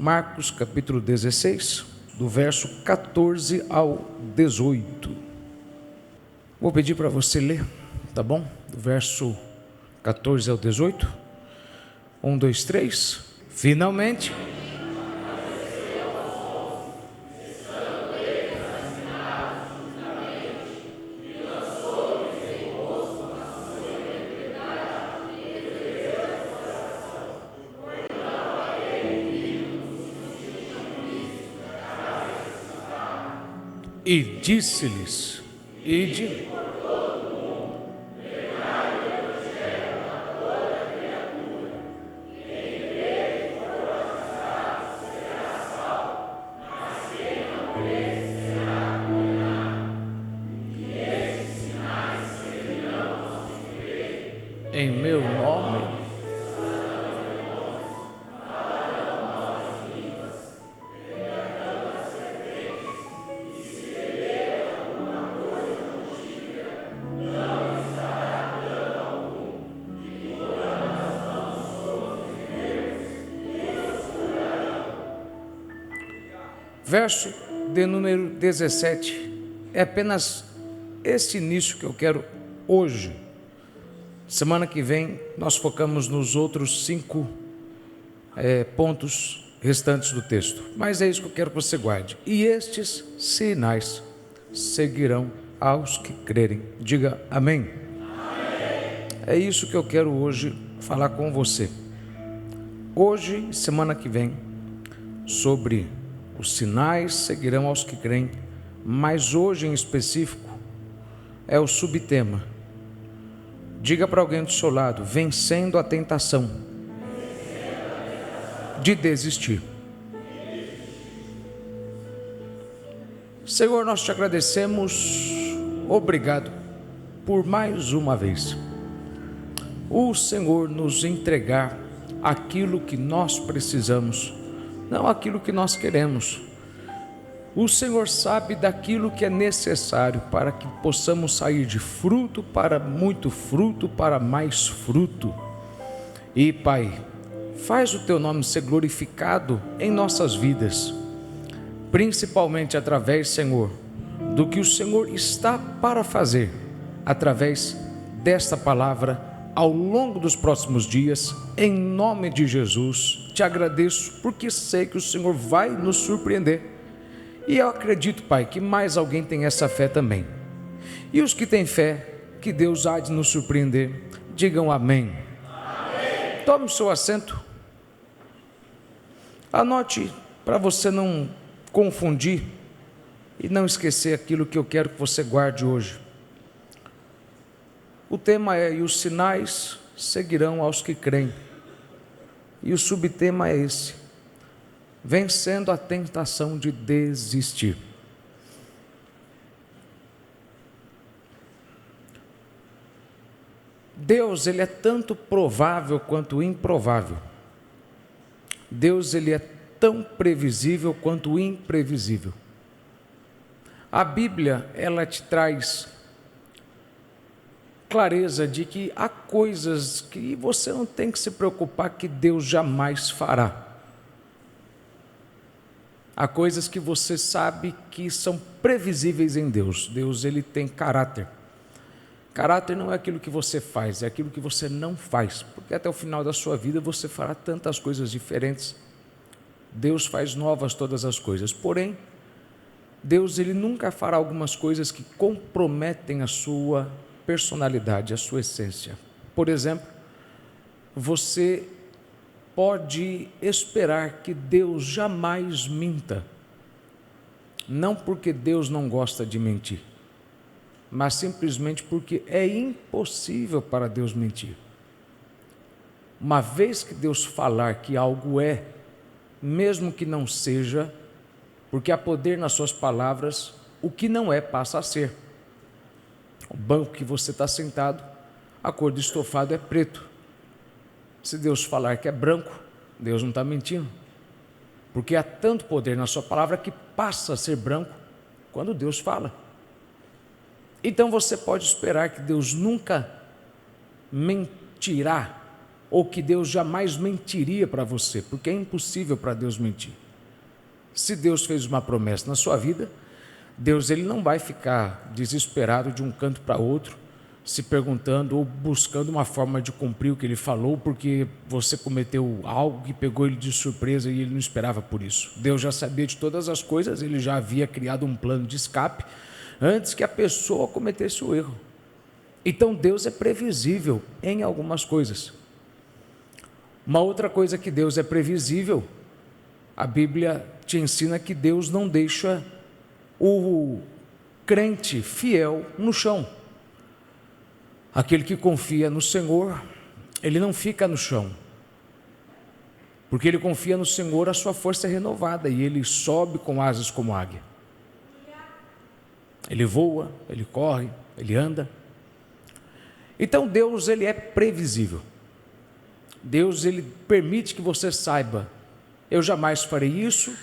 Marcos capítulo 16, do verso 14 ao 18. Vou pedir para você ler, tá bom? Do verso 14 ao 18. 1, 2, 3. Finalmente. E disse-lhes: Ide. Em meu nome. Verso de número 17, é apenas este início que eu quero hoje. Semana que vem nós focamos nos outros 5 pontos restantes do texto, mas é isso que eu quero que você guarde. E estes sinais seguirão aos que crerem. Diga amém. Amém. É isso que eu quero hoje falar com você. Hoje e semana que vem, sobre os sinais seguirão aos que creem, mas hoje em específico é o subtema. Diga para alguém do seu lado: vencendo a tentação de desistir. Senhor, nós te agradecemos, obrigado por mais uma vez o Senhor nos entregar aquilo que nós precisamos, não aquilo que nós queremos. O Senhor sabe daquilo que é necessário para que possamos sair de fruto para muito fruto, para mais fruto. E Pai, faz o teu nome ser glorificado em nossas vidas, principalmente através, Senhor, do que o Senhor está para fazer através desta palavra ao longo dos próximos dias. Em nome de Jesus, te agradeço porque sei que o Senhor vai nos surpreender. E eu acredito, Pai, que mais alguém tem essa fé também. E os que têm fé, que Deus há de nos surpreender, digam amém. Amém. Tome o seu assento. Anote para você não confundir e não esquecer aquilo que eu quero que você guarde hoje. O tema é: e os sinais seguirão aos que creem. E o subtema é esse: vencendo a tentação de desistir. Deus, ele é tanto provável quanto improvável. Deus, ele é tão previsível quanto imprevisível. A Bíblia, ela te traz clareza de que há coisas que você não tem que se preocupar que Deus jamais fará. Há coisas que você sabe que são previsíveis em Deus. Deus, ele tem caráter. Caráter não é aquilo que você faz, é aquilo que você não faz, porque até o final da sua vida você fará tantas coisas diferentes. Deus faz novas todas as coisas, porém, Deus, ele nunca fará algumas coisas que comprometem a sua personalidade, a sua essência. Por exemplo, você pode esperar que Deus jamais minta, não porque Deus não gosta de mentir, mas simplesmente porque é impossível para Deus mentir. Uma vez que Deus falar que algo é, mesmo que não seja, porque há poder nas suas palavras, o que não é passa a ser. O banco que você está sentado, a cor do estofado é preto. Se Deus falar que é branco, Deus não está mentindo, porque há tanto poder na sua palavra que passa a ser branco quando Deus fala. Então você pode esperar que Deus nunca mentirá, ou que Deus jamais mentiria para você, porque é impossível para Deus mentir. Se Deus fez uma promessa na sua vida, Deus ele não vai ficar desesperado de um canto para outro, se perguntando ou buscando uma forma de cumprir o que ele falou, porque você cometeu algo que pegou ele de surpresa e ele não esperava por isso. Deus já sabia de todas as coisas, ele já havia criado um plano de escape antes que a pessoa cometesse o erro. Então Deus é previsível em algumas coisas. Uma outra coisa que Deus é previsível, a Bíblia te ensina que Deus não deixa o crente fiel no chão. Aquele que confia no Senhor, ele não fica no chão. Porque ele confia no Senhor, a sua força é renovada e ele sobe com asas como águia. Ele voa, ele corre, ele anda. Então Deus, ele é previsível. Deus, ele permite que você saiba, eu jamais farei isso,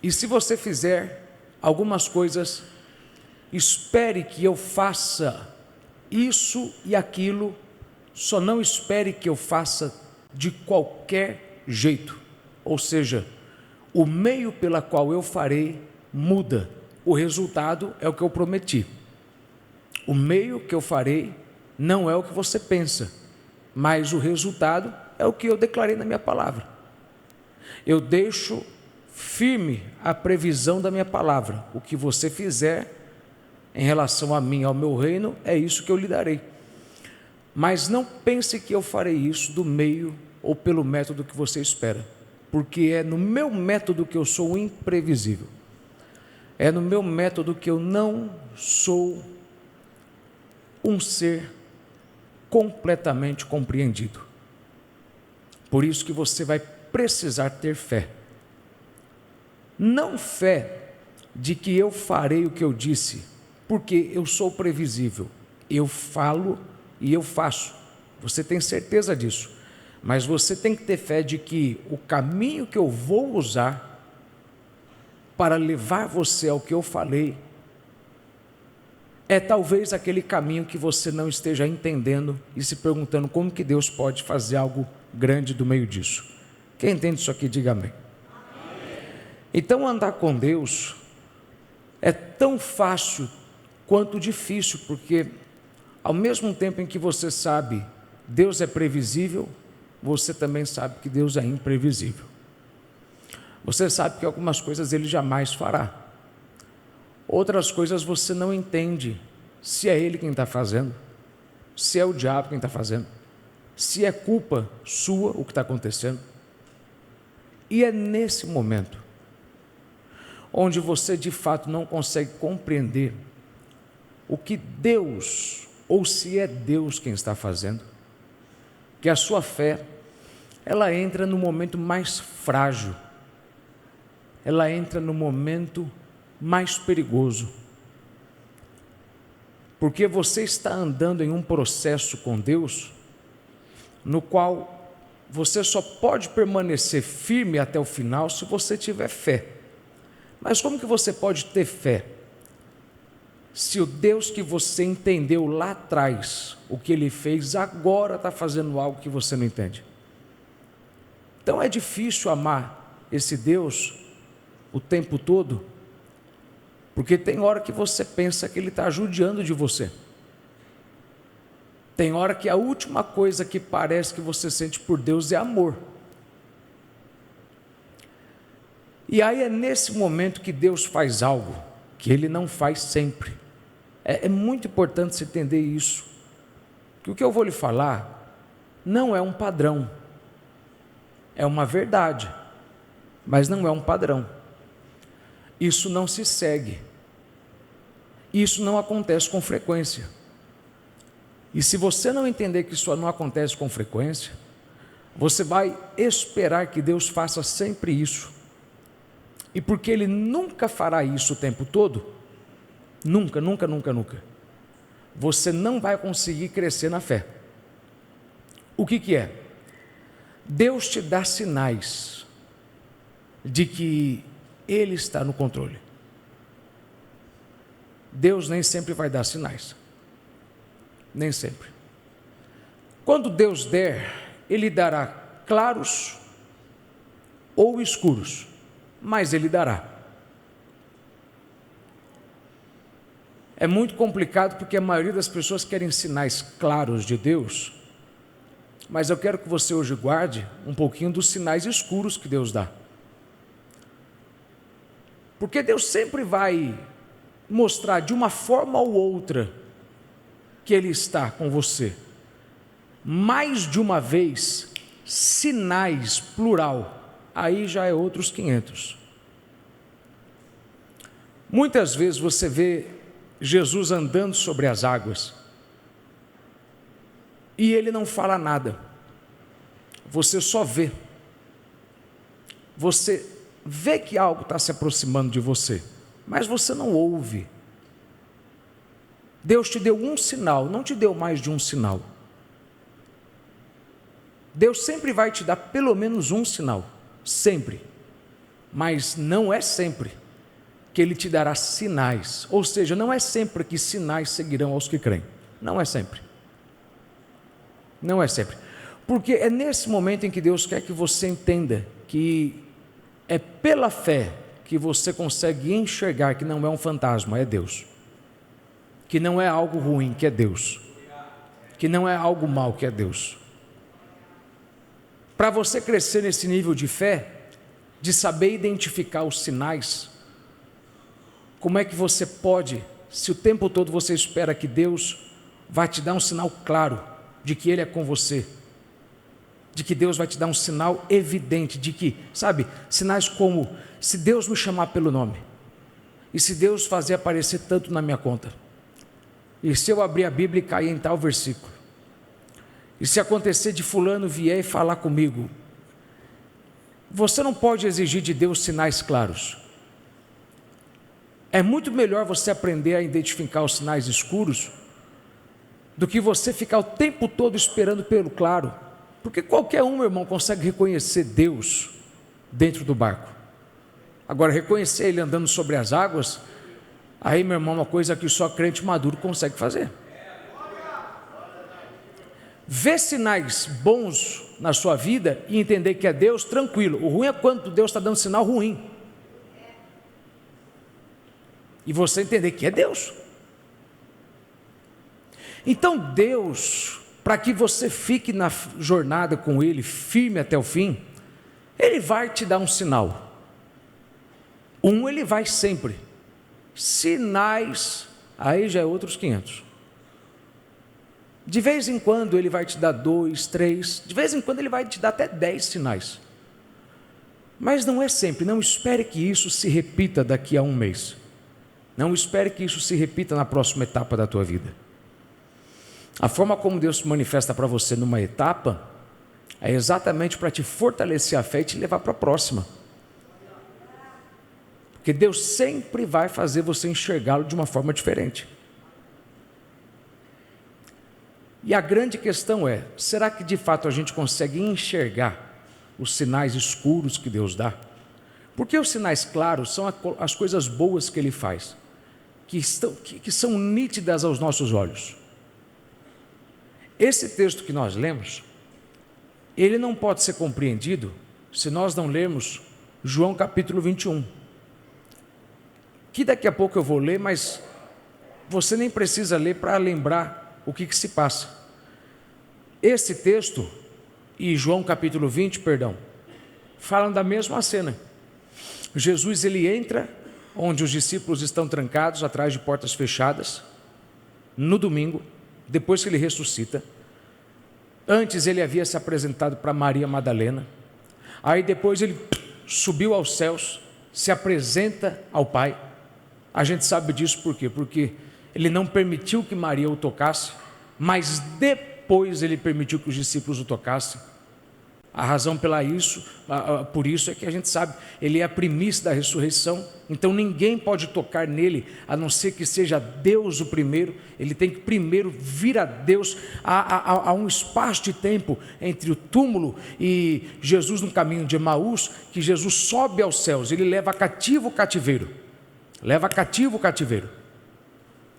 e se você fizer algumas coisas, espere que eu faça isso e aquilo, só não espere que eu faça de qualquer jeito. Ou seja, o meio pela qual eu farei muda, o resultado é o que eu prometi. O meio que eu farei não é o que você pensa, mas o resultado é o que eu declarei na minha palavra. Eu deixo firme a previsão da minha palavra. O que você fizer em relação a mim, ao meu reino, é isso que eu lhe darei. Mas não pense que eu farei isso do meio ou pelo método que você espera, porque é no meu método que eu sou imprevisível. É no meu método que eu não sou um ser completamente compreendido. Por isso que você vai precisar ter fé. Não fé de que eu farei o que eu disse, porque eu sou previsível. Eu falo e eu faço. Você tem certeza disso. Mas você tem que ter fé de que o caminho que eu vou usar para levar você ao que eu falei é talvez aquele caminho que você não esteja entendendo e se perguntando como que Deus pode fazer algo grande do meio disso. Quem entende isso aqui, diga amém. Então andar com Deus é tão fácil quanto difícil, porque ao mesmo tempo em que você sabe Deus é previsível, você também sabe que Deus é imprevisível. Você sabe que algumas coisas Ele jamais fará. Outras coisas você não entende se é Ele quem está fazendo, se é o diabo quem está fazendo, se é culpa sua o que está acontecendo. E é nesse momento onde você de fato não consegue compreender o que Deus, ou se é Deus quem está fazendo, que a sua fé, ela entra no momento mais frágil, ela entra no momento mais perigoso, porque você está andando em um processo com Deus, no qual você só pode permanecer firme até o final se você tiver fé. Mas como que você pode ter fé se o Deus que você entendeu lá atrás, o que Ele fez, agora está fazendo algo que você não entende? Então é difícil amar esse Deus o tempo todo, porque tem hora que você pensa que Ele está judiando de você. Tem hora que a última coisa que parece que você sente por Deus é amor. E aí é nesse momento que Deus faz algo que Ele não faz sempre. É muito importante você entender isso, que o que eu vou lhe falar não é um padrão, é uma verdade, mas não é um padrão. Isso não se segue, isso não acontece com frequência. E se você não entender que isso não acontece com frequência, você vai esperar que Deus faça sempre isso. E porque Ele nunca fará isso o tempo todo, nunca, você não vai conseguir crescer na fé. O que é? Deus te dá sinais de que Ele está no controle. Deus nem sempre vai dar sinais. Nem sempre. Quando Deus der, Ele dará claros ou escuros, mas Ele dará. É muito complicado porque a maioria das pessoas querem sinais claros de Deus, mas eu quero que você hoje guarde um pouquinho dos sinais escuros que Deus dá. Porque Deus sempre vai mostrar de uma forma ou outra que Ele está com você. Mais de uma vez, sinais, plural, aí já é outros 500. Muitas vezes você vê Jesus andando sobre as águas e Ele não fala nada, você só vê. Você vê que algo está se aproximando de você, mas você não ouve. Deus te deu um sinal, não te deu mais de um sinal. Deus sempre vai te dar pelo menos um sinal, sempre, mas não é sempre que Ele te dará sinais, ou seja, não é sempre que sinais seguirão aos que creem, não é sempre, porque é nesse momento em que Deus quer que você entenda que é pela fé que você consegue enxergar que não é um fantasma, é Deus, que não é algo ruim, que é Deus, que não é algo mal, que é Deus. Para você crescer nesse nível de fé, de saber identificar os sinais, como é que você pode, se o tempo todo você espera que Deus vai te dar um sinal claro de que Ele é com você, de que Deus vai te dar um sinal evidente, de que, sabe, sinais como, se Deus me chamar pelo nome, e se Deus fazer aparecer tanto na minha conta, e se eu abrir a Bíblia e cair em tal versículo, e se acontecer de fulano vier e falar comigo, você não pode exigir de Deus sinais claros. É muito melhor você aprender a identificar os sinais escuros do que você ficar o tempo todo esperando pelo claro, porque qualquer um, meu irmão, consegue reconhecer Deus dentro do barco. Agora, reconhecer Ele andando sobre as águas, aí, meu irmão, é uma coisa que só crente maduro consegue fazer. Ver sinais bons na sua vida e entender que é Deus, tranquilo. O ruim é quando Deus está dando sinal ruim e você entender que é Deus. Então Deus, para que você fique na jornada com Ele, firme até o fim, Ele vai te dar um sinal. Ele vai sempre. Sinais, aí já é outros 500. De vez em quando Ele vai te dar 2, 3, de vez em quando Ele vai te dar até 10 sinais. Mas não é sempre, não espere que isso se repita daqui a um mês. Não espere que isso se repita na próxima etapa da tua vida. A forma como Deus se manifesta para você numa etapa, é exatamente para te fortalecer a fé e te levar para a próxima. Porque Deus sempre vai fazer você enxergá-lo de uma forma diferente. E a grande questão é, será que de fato a gente consegue enxergar os sinais escuros que Deus dá? Porque os sinais claros são as coisas boas que Ele faz, que são nítidas aos nossos olhos. Esse texto que nós lemos, ele não pode ser compreendido se nós não lermos João capítulo 21, que daqui a pouco eu vou ler, mas você nem precisa ler para lembrar o que se passa. Esse texto e João capítulo 20, falam da mesma cena. Jesus, ele entra onde os discípulos estão trancados atrás de portas fechadas, no domingo, depois que ele ressuscita. Antes ele havia se apresentado para Maria Madalena, aí depois ele subiu aos céus, se apresenta ao Pai. A gente sabe disso por quê? Porque ele não permitiu que Maria o tocasse, mas depois ele permitiu que os discípulos o tocassem. A razão por isso é que a gente sabe, ele é a primícia da ressurreição, então ninguém pode tocar nele, a não ser que seja Deus o primeiro. Ele tem que primeiro vir a Deus. Há um espaço de tempo entre o túmulo e Jesus no caminho de Emaús, que Jesus sobe aos céus, ele leva cativo o cativeiro,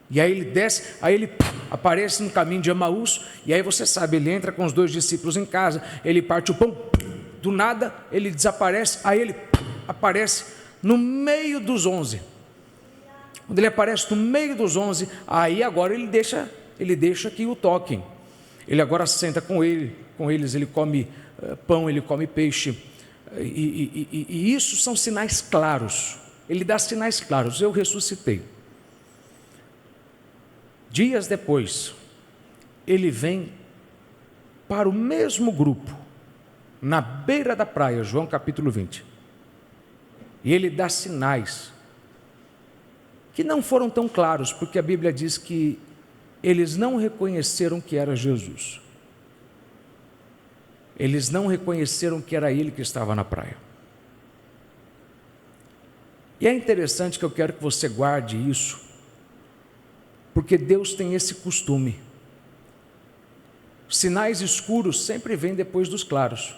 e aí ele desce, aí ele aparece no caminho de Emaús, e aí você sabe, ele entra com os 2 discípulos em casa, ele parte o pão, do nada ele desaparece, aí ele aparece no meio dos 11. Quando ele aparece no meio dos 11, aí agora ele deixa que o toquem. Ele agora senta com eles, ele come pão, ele come peixe, e isso são sinais claros. Ele dá sinais claros: eu ressuscitei. Dias depois, ele vem para o mesmo grupo, na beira da praia, João capítulo 20, e ele dá sinais que não foram tão claros, porque a Bíblia diz que eles não reconheceram que era Jesus. Eles não reconheceram que era ele que estava na praia. E é interessante, que eu quero que você guarde isso, porque Deus tem esse costume. Sinais escuros sempre vêm depois dos claros.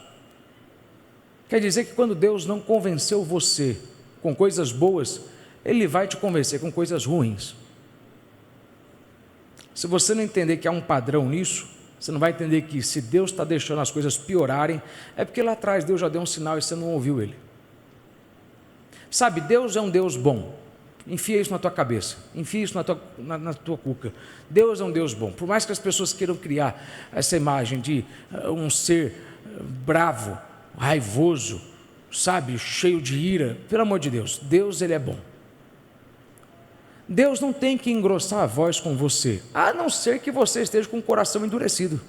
Quer dizer que quando Deus não convenceu você com coisas boas, Ele vai te convencer com coisas ruins. Se você não entender que há um padrão nisso, você não vai entender que se Deus está deixando as coisas piorarem, é porque lá atrás Deus já deu um sinal e você não ouviu Ele. Sabe, Deus é um Deus bom. Enfia isso na tua cabeça, enfia isso na tua cuca. Deus é um Deus bom. Por mais que as pessoas queiram criar essa imagem de um ser bravo, raivoso, sabe, cheio de ira, pelo amor de Deus, Deus, Ele é bom. Deus não tem que engrossar a voz com você, a não ser que você esteja com o coração endurecido.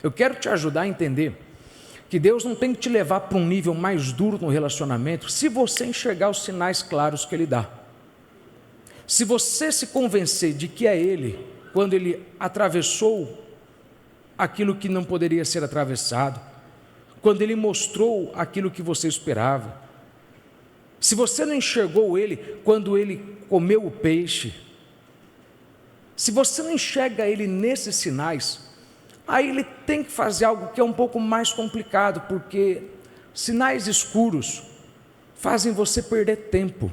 Eu quero te ajudar a entender que Deus não tem que te levar para um nível mais duro no relacionamento, se você enxergar os sinais claros que Ele dá. Se você se convencer de que é Ele, quando Ele atravessou aquilo que não poderia ser atravessado, quando Ele mostrou aquilo que você esperava, se você não enxergou Ele quando Ele comeu o peixe, se você não enxerga Ele nesses sinais, aí Ele tem que fazer algo que é um pouco mais complicado, porque sinais escuros fazem você perder tempo,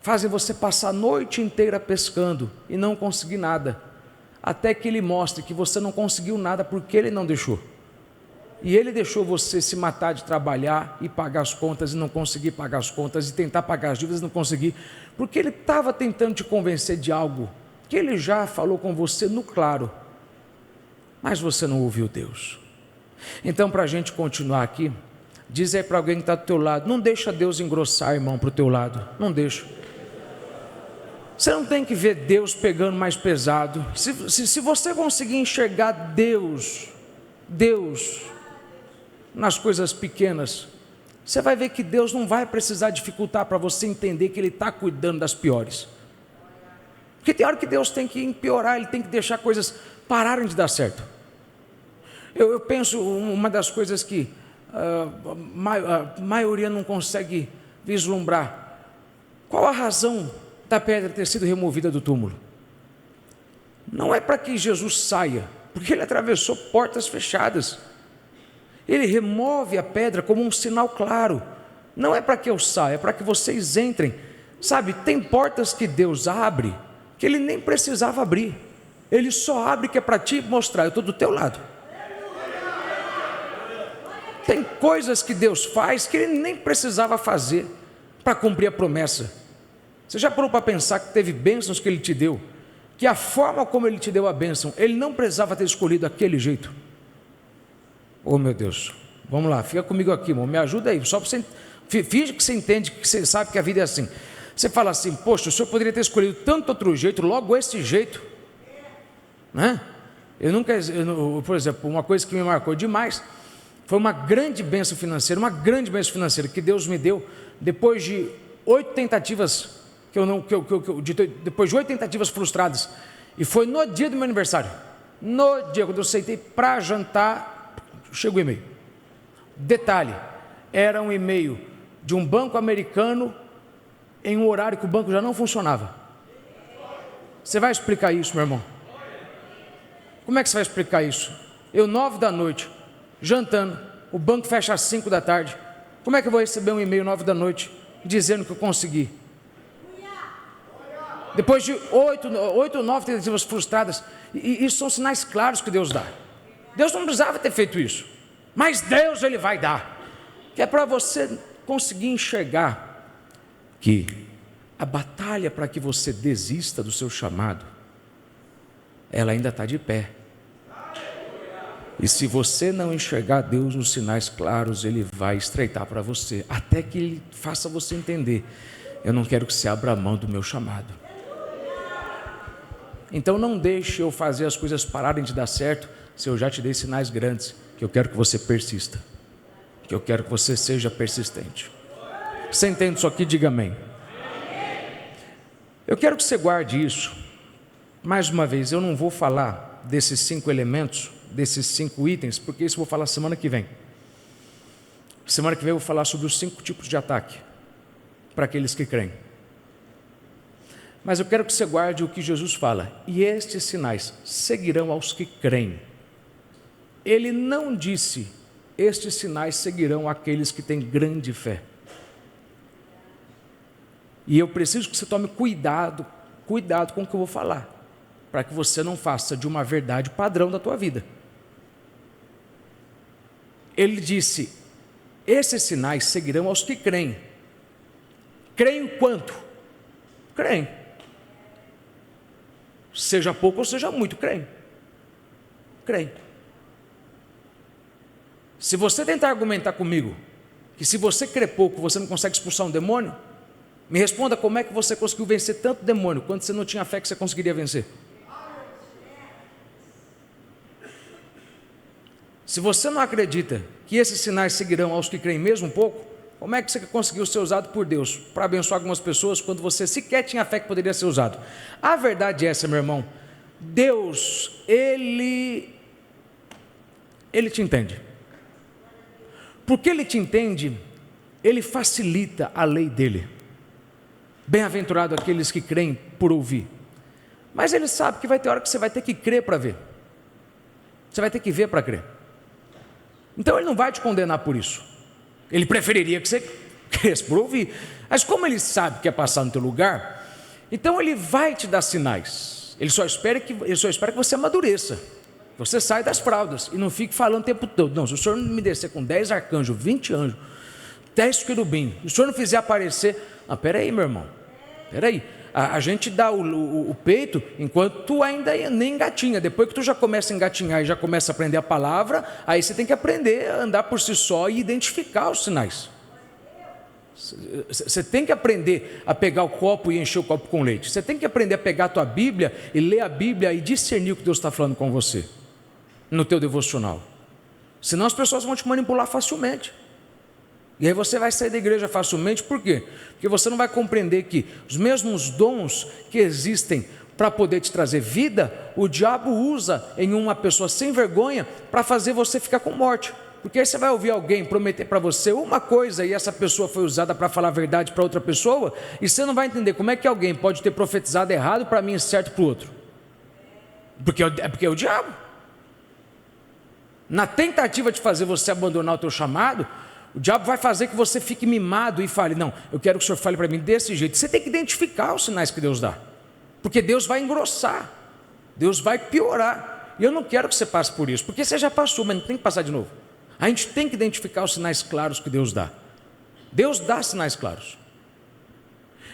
fazem você passar a noite inteira pescando e não conseguir nada, até que Ele mostre que você não conseguiu nada porque Ele não deixou. E Ele deixou você se matar de trabalhar e pagar as contas e não conseguir pagar as contas, e tentar pagar as dívidas e não conseguir, porque Ele estava tentando te convencer de algo que Ele já falou com você no claro, mas você não ouviu Deus. Então, para a gente continuar aqui, diz aí para alguém que está do teu lado: não deixa Deus engrossar, irmão, para o teu lado, não deixa. Você não tem que ver Deus pegando mais pesado. Se você conseguir enxergar Deus nas coisas pequenas, você vai ver que Deus não vai precisar dificultar para você entender que Ele está cuidando das piores. Porque tem hora que Deus tem que piorar, Ele tem que deixar coisas pararem de dar certo. Eu penso, uma das coisas que a maioria não consegue vislumbrar: qual a razão da pedra ter sido removida do túmulo? Não é para que Jesus saia, porque Ele atravessou portas fechadas. Ele remove a pedra como um sinal claro. Não é para que eu saia, é para que vocês entrem. Sabe, tem portas que Deus abre que Ele nem precisava abrir. Ele só abre que é para te mostrar: eu estou do teu lado. Tem coisas que Deus faz que Ele nem precisava fazer para cumprir a promessa. Você já parou para pensar que teve bênçãos que Ele te deu, que a forma como Ele te deu a bênção, Ele não precisava ter escolhido aquele jeito? Oh, meu Deus, vamos lá, fica comigo aqui, irmão, me ajuda aí, só para você, finge que você entende, que você sabe que a vida é assim. Você fala assim: poxa, o senhor poderia ter escolhido tanto outro jeito, logo esse jeito, né? Por exemplo, uma coisa que me marcou demais foi uma grande bênção financeira, que Deus me deu depois de 8 tentativas depois de 8 tentativas frustradas, e foi no dia do meu aniversário. No dia, quando eu sentei para jantar, chegou o e-mail. Detalhe, era um e-mail de um banco americano em um horário que o banco já não funcionava. Você vai explicar isso, meu irmão? Como é que você vai explicar isso? Eu 9 da noite, jantando, o banco fecha às 5 da tarde. Como é que eu vou receber um e-mail 9 da noite dizendo que eu consegui? Depois de 8 ou 9 tentativas frustradas. E isso são sinais claros que Deus dá. Deus não precisava ter feito isso, mas Deus Ele vai dar. Que é para você conseguir enxergar que a batalha para que você desista do seu chamado, ela ainda está de pé. E se você não enxergar Deus nos sinais claros, Ele vai estreitar para você, até que Ele faça você entender: eu não quero que você abra mão do meu chamado. Então não deixe eu fazer as coisas pararem de dar certo, se eu já te dei sinais grandes, que eu quero que você persista, que eu quero que você seja persistente. Você entende isso aqui? Diga amém. Eu quero que você guarde isso. Mais uma vez, eu não vou falar desses 5 elementos, desses 5 itens, porque isso eu vou falar semana que vem. Semana que vem eu vou falar sobre os 5 tipos de ataque para aqueles que creem. Mas eu quero que você guarde o que Jesus fala: e estes sinais seguirão aos que creem. Ele não disse: estes sinais seguirão aqueles que têm grande fé. E eu preciso que você tome cuidado com o que eu vou falar, para que você não faça de uma verdade padrão da tua vida. Ele disse: esses sinais seguirão aos que creem. Creem quanto? Creem. Seja pouco ou seja muito, creem. Creem. Se você tentar argumentar comigo que se você crê pouco, você não consegue expulsar um demônio, me responda: como é que você conseguiu vencer tanto demônio, quando você não tinha fé que você conseguiria vencer? Se você não acredita que esses sinais seguirão aos que creem mesmo um pouco, como é que você conseguiu ser usado por Deus para abençoar algumas pessoas, quando você sequer tinha fé que poderia ser usado? A verdade é essa, meu irmão: Deus, Ele te entende. Porque Ele te entende, Ele facilita a lei dEle. Bem-aventurado aqueles que creem por ouvir. Mas Ele sabe que vai ter hora que você vai ter que crer para ver. Você vai ter que ver para crer. Então Ele não vai te condenar por isso. Ele preferiria que você cresse por ouvir. Mas como Ele sabe que é passar no teu lugar, então Ele vai te dar sinais. Ele só espera que você amadureça, que você saia das fraldas e não fique falando o tempo todo: não, se o Senhor não me descer com 10 arcanjos, 20 anjos, 10 querubins, se o Senhor não fizer aparecer... Não, peraí, meu irmão, peraí. A gente dá o peito enquanto tu ainda nem engatinha. Depois que tu já começa a engatinhar e já começa a aprender a palavra, aí você tem que aprender a andar por si só e identificar os sinais. Você tem que aprender a pegar o copo e encher o copo com leite. Você tem que aprender a pegar a tua Bíblia e ler a Bíblia e discernir o que Deus está falando com você no teu devocional. Senão as pessoas vão te manipular facilmente. E aí você vai sair da igreja facilmente. Por quê? Porque você não vai compreender que os mesmos dons que existem para poder te trazer vida, o diabo usa em uma pessoa sem vergonha para fazer você ficar com morte. Porque aí você vai ouvir alguém prometer para você uma coisa e essa pessoa foi usada para falar a verdade para outra pessoa, e você não vai entender como é que alguém pode ter profetizado errado para mim e certo para o outro. Porque é o diabo. Na tentativa de fazer você abandonar o teu chamado, o diabo vai fazer que você fique mimado e fale: não, eu quero que o Senhor fale para mim desse jeito. Você tem que identificar os sinais que Deus dá, porque Deus vai engrossar, Deus vai piorar. E eu não quero que você passe por isso, porque você já passou, mas não tem que passar de novo. A gente tem que identificar os sinais claros que Deus dá. Deus dá sinais claros.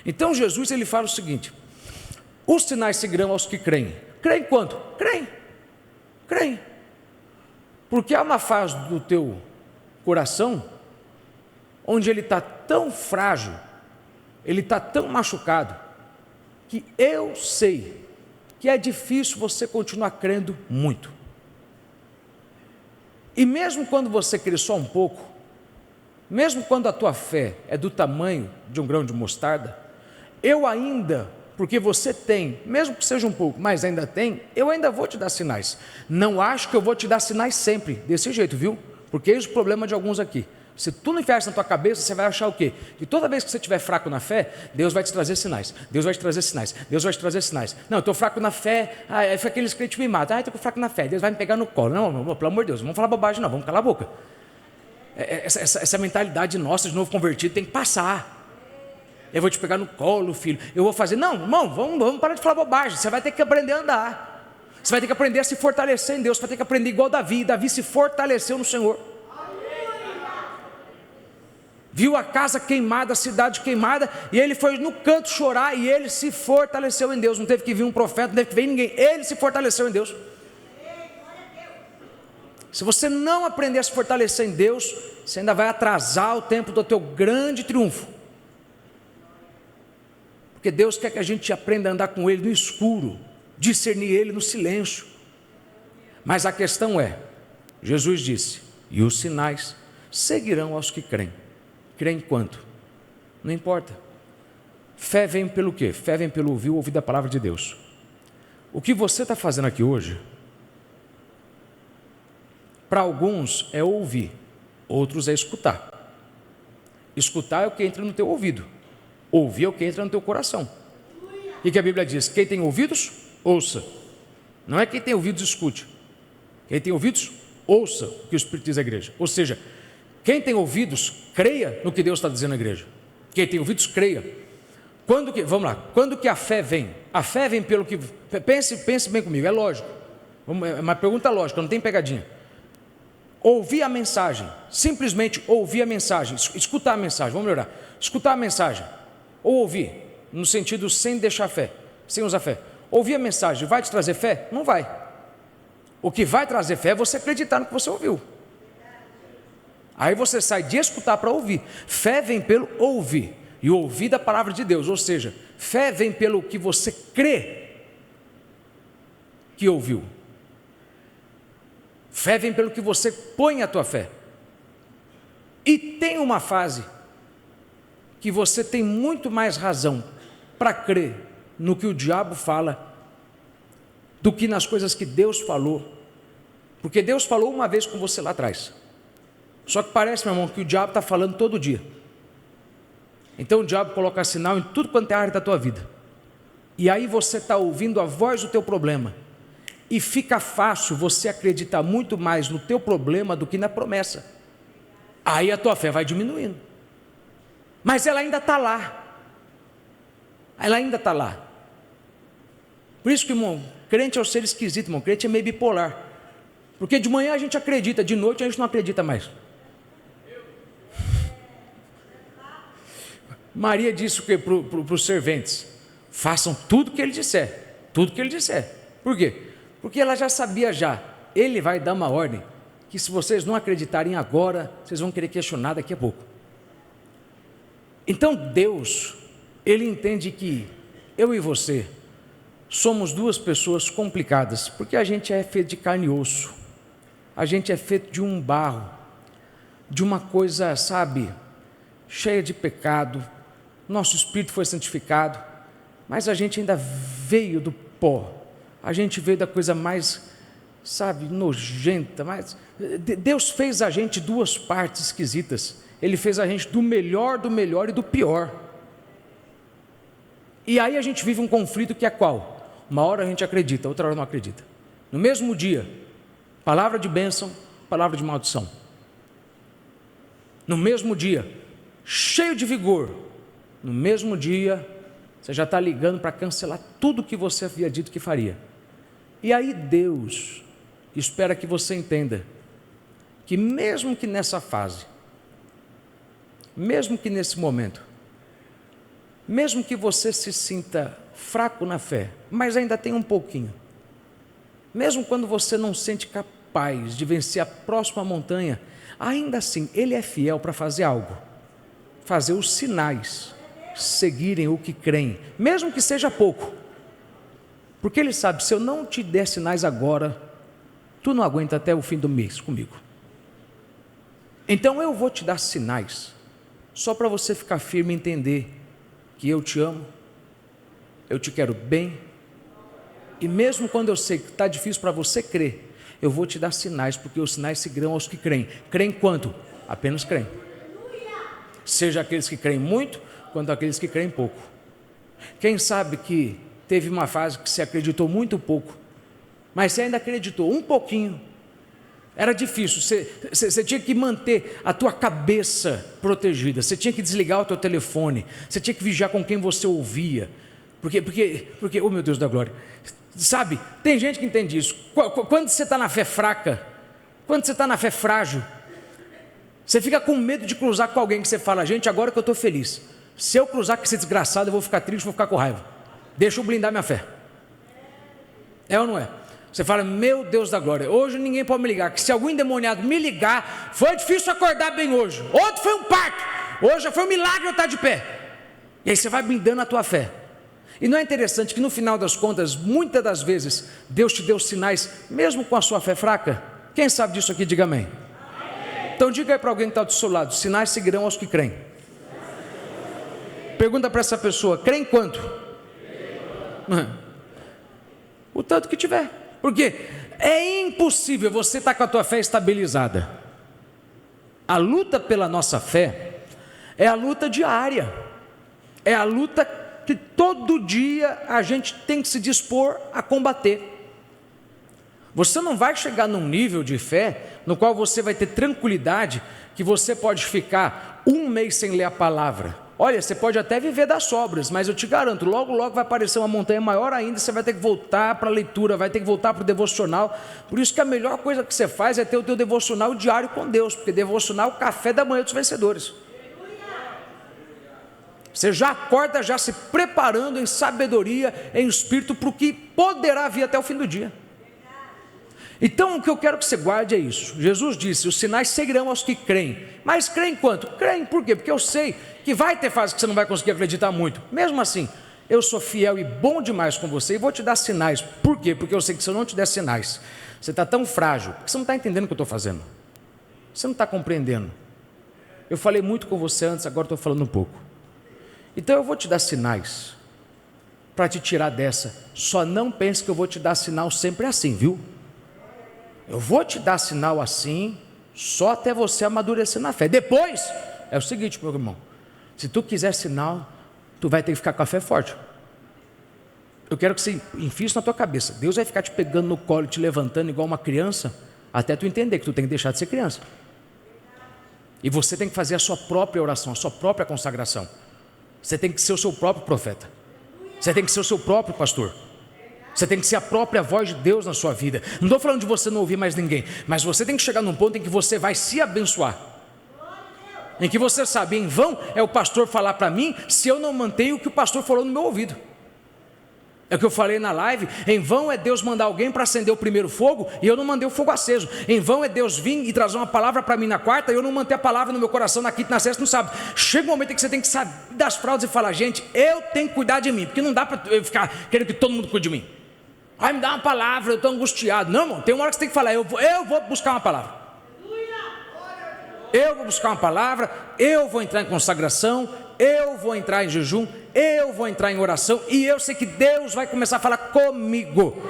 Então Jesus, ele fala o seguinte: os sinais seguirão aos que creem. Creem quanto? Creem. Creem. Porque há uma fase do teu coração onde ele está tão frágil, ele está tão machucado, que eu sei que é difícil você continuar crendo muito. E mesmo quando você crê só um pouco, mesmo quando a tua fé é do tamanho de um grão de mostarda, eu ainda, porque você tem, mesmo que seja um pouco, mas ainda tem, eu ainda vou te dar sinais. Não acho que eu vou te dar sinais sempre, desse jeito, viu? Porque esse é o problema de alguns aqui. Se tu não enfiar isso na tua cabeça, você vai achar o quê? Que toda vez que você estiver fraco na fé, Deus vai te trazer sinais. Deus vai te trazer sinais. Deus vai te trazer sinais. Não, eu estou fraco na fé. Foi aqueles crentes mimados. Estou fraco na fé. Deus vai me pegar no colo. Não, pelo amor de Deus, não vamos falar bobagem não, vamos calar a boca. Essa mentalidade nossa de novo convertido tem que passar. eu vou te pegar no colo, filho, eu vou fazer. Não, irmão, vamos parar de falar bobagem. Você vai ter que aprender a andar. Você vai ter que aprender a se fortalecer em Deus. Você vai ter que aprender igual Davi. Davi se fortaleceu no Senhor. Viu a casa queimada, a cidade queimada, e ele foi no canto chorar, e ele se fortaleceu em Deus. Não teve que vir um profeta, não teve que vir ninguém. Ele se fortaleceu em Deus. Se você não aprender a se fortalecer em Deus, você ainda vai atrasar o tempo do teu grande triunfo. Porque Deus quer que a gente aprenda a andar com Ele no escuro, discernir Ele no silêncio. Mas a questão é, Jesus disse, e os sinais seguirão aos que creem. Creem quanto? Não importa. Fé vem pelo quê? Fé vem pelo ouvir da palavra de Deus. O que você está fazendo aqui hoje, para alguns é ouvir, outros é escutar. Escutar é o que entra no teu ouvido, ouvir é o que entra no teu coração. E que a Bíblia diz, quem tem ouvidos, ouça. Não é quem tem ouvidos, escute. Quem tem ouvidos, ouça o que o Espírito diz à igreja. Ou seja, quem tem ouvidos, creia no que Deus está dizendo à igreja. Quem tem ouvidos, creia. Vamos lá, quando que a fé vem? A fé vem pelo que... Pense bem comigo, é lógico. É uma pergunta lógica, não tem pegadinha. Ouvir a mensagem, simplesmente ouvir a mensagem, escutar a mensagem, vamos melhorar. Escutar a mensagem, ou ouvir, no sentido sem deixar fé, sem usar fé. Ouvir a mensagem vai te trazer fé? Não vai. O que vai trazer fé é você acreditar no que você ouviu. Aí você sai de escutar para ouvir. Fé vem pelo ouvir, e ouvir da palavra de Deus, ou seja, fé vem pelo que você crê que ouviu. Fé vem pelo que você põe a tua fé. E tem uma fase que você tem muito mais razão para crer no que o diabo fala do que nas coisas que Deus falou. Porque Deus falou uma vez com você lá atrás. Só que parece, meu irmão, que o diabo está falando todo dia. Então o diabo coloca sinal em tudo quanto é área da tua vida. E aí você está ouvindo a voz do teu problema. E fica fácil você acreditar muito mais no teu problema do que na promessa. Aí a tua fé vai diminuindo. Mas ela ainda está lá. Ela ainda está lá. Por isso que, irmão, crente é um ser esquisito, irmão. Crente é meio bipolar. Porque de manhã a gente acredita, de noite a gente não acredita mais. Maria disse o que para os serventes? Façam tudo o que ele disser. Tudo o que ele disser. Por quê? Porque ela já sabia ele vai dar uma ordem, que se vocês não acreditarem agora, vocês vão querer questionar daqui a pouco. Então Deus, Ele entende que eu e você somos duas pessoas complicadas, porque a gente é feito de carne e osso, a gente é feito de um barro, de uma coisa, sabe, cheia de pecado, nosso espírito foi santificado, mas a gente ainda veio do pó. A gente veio da coisa mais, sabe, nojenta, mas Deus fez a gente duas partes esquisitas. Ele fez a gente do melhor e do pior. E aí a gente vive um conflito que é qual? Uma hora a gente acredita, outra hora não acredita. No mesmo dia, palavra de bênção, palavra de maldição. No mesmo dia, cheio de vigor. No mesmo dia, você já está ligando para cancelar tudo que você havia dito que faria. E aí Deus espera que você entenda que mesmo que nessa fase, mesmo que nesse momento, mesmo que você se sinta fraco na fé, mas ainda tem um pouquinho, mesmo quando você não se sente capaz de vencer a próxima montanha, ainda assim Ele é fiel para fazer algo, fazer os sinais seguirem o que creem, mesmo que seja pouco. Porque Ele sabe, se eu não te der sinais agora, tu não aguenta até o fim do mês comigo. Então eu vou te dar sinais, só para você ficar firme e entender que eu te amo, eu te quero bem, e mesmo quando eu sei que está difícil para você crer, eu vou te dar sinais, porque os sinais seguirão aos que creem. Creem quanto? Apenas creem. Seja aqueles que creem muito, quanto aqueles que creem pouco. Quem sabe que teve uma fase que se acreditou muito pouco, mas se ainda acreditou um pouquinho, Era difícil, você tinha que manter a tua cabeça protegida, você tinha que desligar o teu telefone, você tinha que vigiar com quem você ouvia, porque, oh meu Deus da glória, sabe, tem gente que entende isso. Quando você está na fé fraca, quando você está na fé frágil, você fica com medo de cruzar com alguém que você fala, gente, agora que eu estou feliz, se eu cruzar com esse desgraçado eu vou ficar triste, vou ficar com raiva, deixa eu blindar minha fé. É ou não é? Você fala, meu Deus da glória, hoje ninguém pode me ligar, que se algum endemoniado me ligar, foi difícil acordar bem hoje, ontem foi um parto, hoje foi um milagre eu estar de pé. E aí você vai blindando a tua fé. E não é interessante que no final das contas, muitas das vezes, Deus te deu sinais, mesmo com a sua fé fraca? Quem sabe disso aqui, diga amém. Então diga aí para alguém que está do seu lado, sinais seguirão aos que creem. Pergunta para essa pessoa, crê em quanto? O tanto que tiver. Porque é impossível você estar com a tua fé estabilizada. A luta pela nossa fé é a luta diária. É a luta que todo dia a gente tem que se dispor a combater. Você não vai chegar num nível de fé no qual você vai ter tranquilidade que você pode ficar um mês sem ler a palavra. Olha, você pode até viver das sobras, mas eu te garanto, logo logo vai aparecer uma montanha maior ainda, você vai ter que voltar para a leitura, vai ter que voltar para o devocional. Por isso que a melhor coisa que você faz é ter o teu devocional diário com Deus, porque devocional é o café da manhã dos vencedores. Você já acorda já se preparando em sabedoria, em espírito, para o que poderá vir até o fim do dia. Então o que eu quero que você guarde é isso. Jesus disse, os sinais seguirão aos que creem. Mas creem quanto? Creem por quê? Porque eu sei que vai ter fases que você não vai conseguir acreditar muito. Mesmo assim, eu sou fiel e bom demais com você e vou te dar sinais. Por quê? Porque eu sei que se eu não te der sinais, você está tão frágil, que você não está entendendo o que eu estou fazendo. Você não está compreendendo. Eu falei muito com você antes, agora estou falando um pouco. Então eu vou te dar sinais para te tirar dessa. Só não pense que eu vou te dar sinal sempre assim, viu? Eu vou te dar sinal assim, só até você amadurecer na fé. Depois, é o seguinte, meu irmão, se tu quiser sinal, tu vai ter que ficar com a fé forte. Eu quero que você enfie isso na tua cabeça. Deus vai ficar te pegando no colo, te levantando igual uma criança, até tu entender que tu tem que deixar de ser criança. E você tem que fazer a sua própria oração, a sua própria consagração. Você tem que ser o seu próprio profeta. Você tem que ser o seu próprio pastor. Você tem que ser a própria voz de Deus na sua vida. Não estou falando de você não ouvir mais ninguém, mas você tem que chegar num ponto em que você vai se abençoar. Em que você sabe, em vão é o pastor falar para mim, se eu não mantenho o que o pastor falou no meu ouvido. É o que eu falei na live, em vão é Deus mandar alguém para acender o primeiro fogo, e eu não mandei o fogo aceso. Em vão é Deus vir e trazer uma palavra para mim na quarta, e eu não manter a palavra no meu coração na quinta e na sexta, no sábado. Chega um momento em que você tem que sair das fraldas e falar, gente, eu tenho que cuidar de mim, porque não dá para eu ficar querendo que todo mundo cuide de mim. Vai me dar uma palavra, eu estou angustiado. Não, irmão, tem uma hora que você tem que falar, eu vou buscar uma palavra. Eu vou buscar uma palavra, eu vou entrar em consagração, eu vou entrar em jejum, eu vou entrar em oração, e eu sei que Deus vai começar a falar comigo.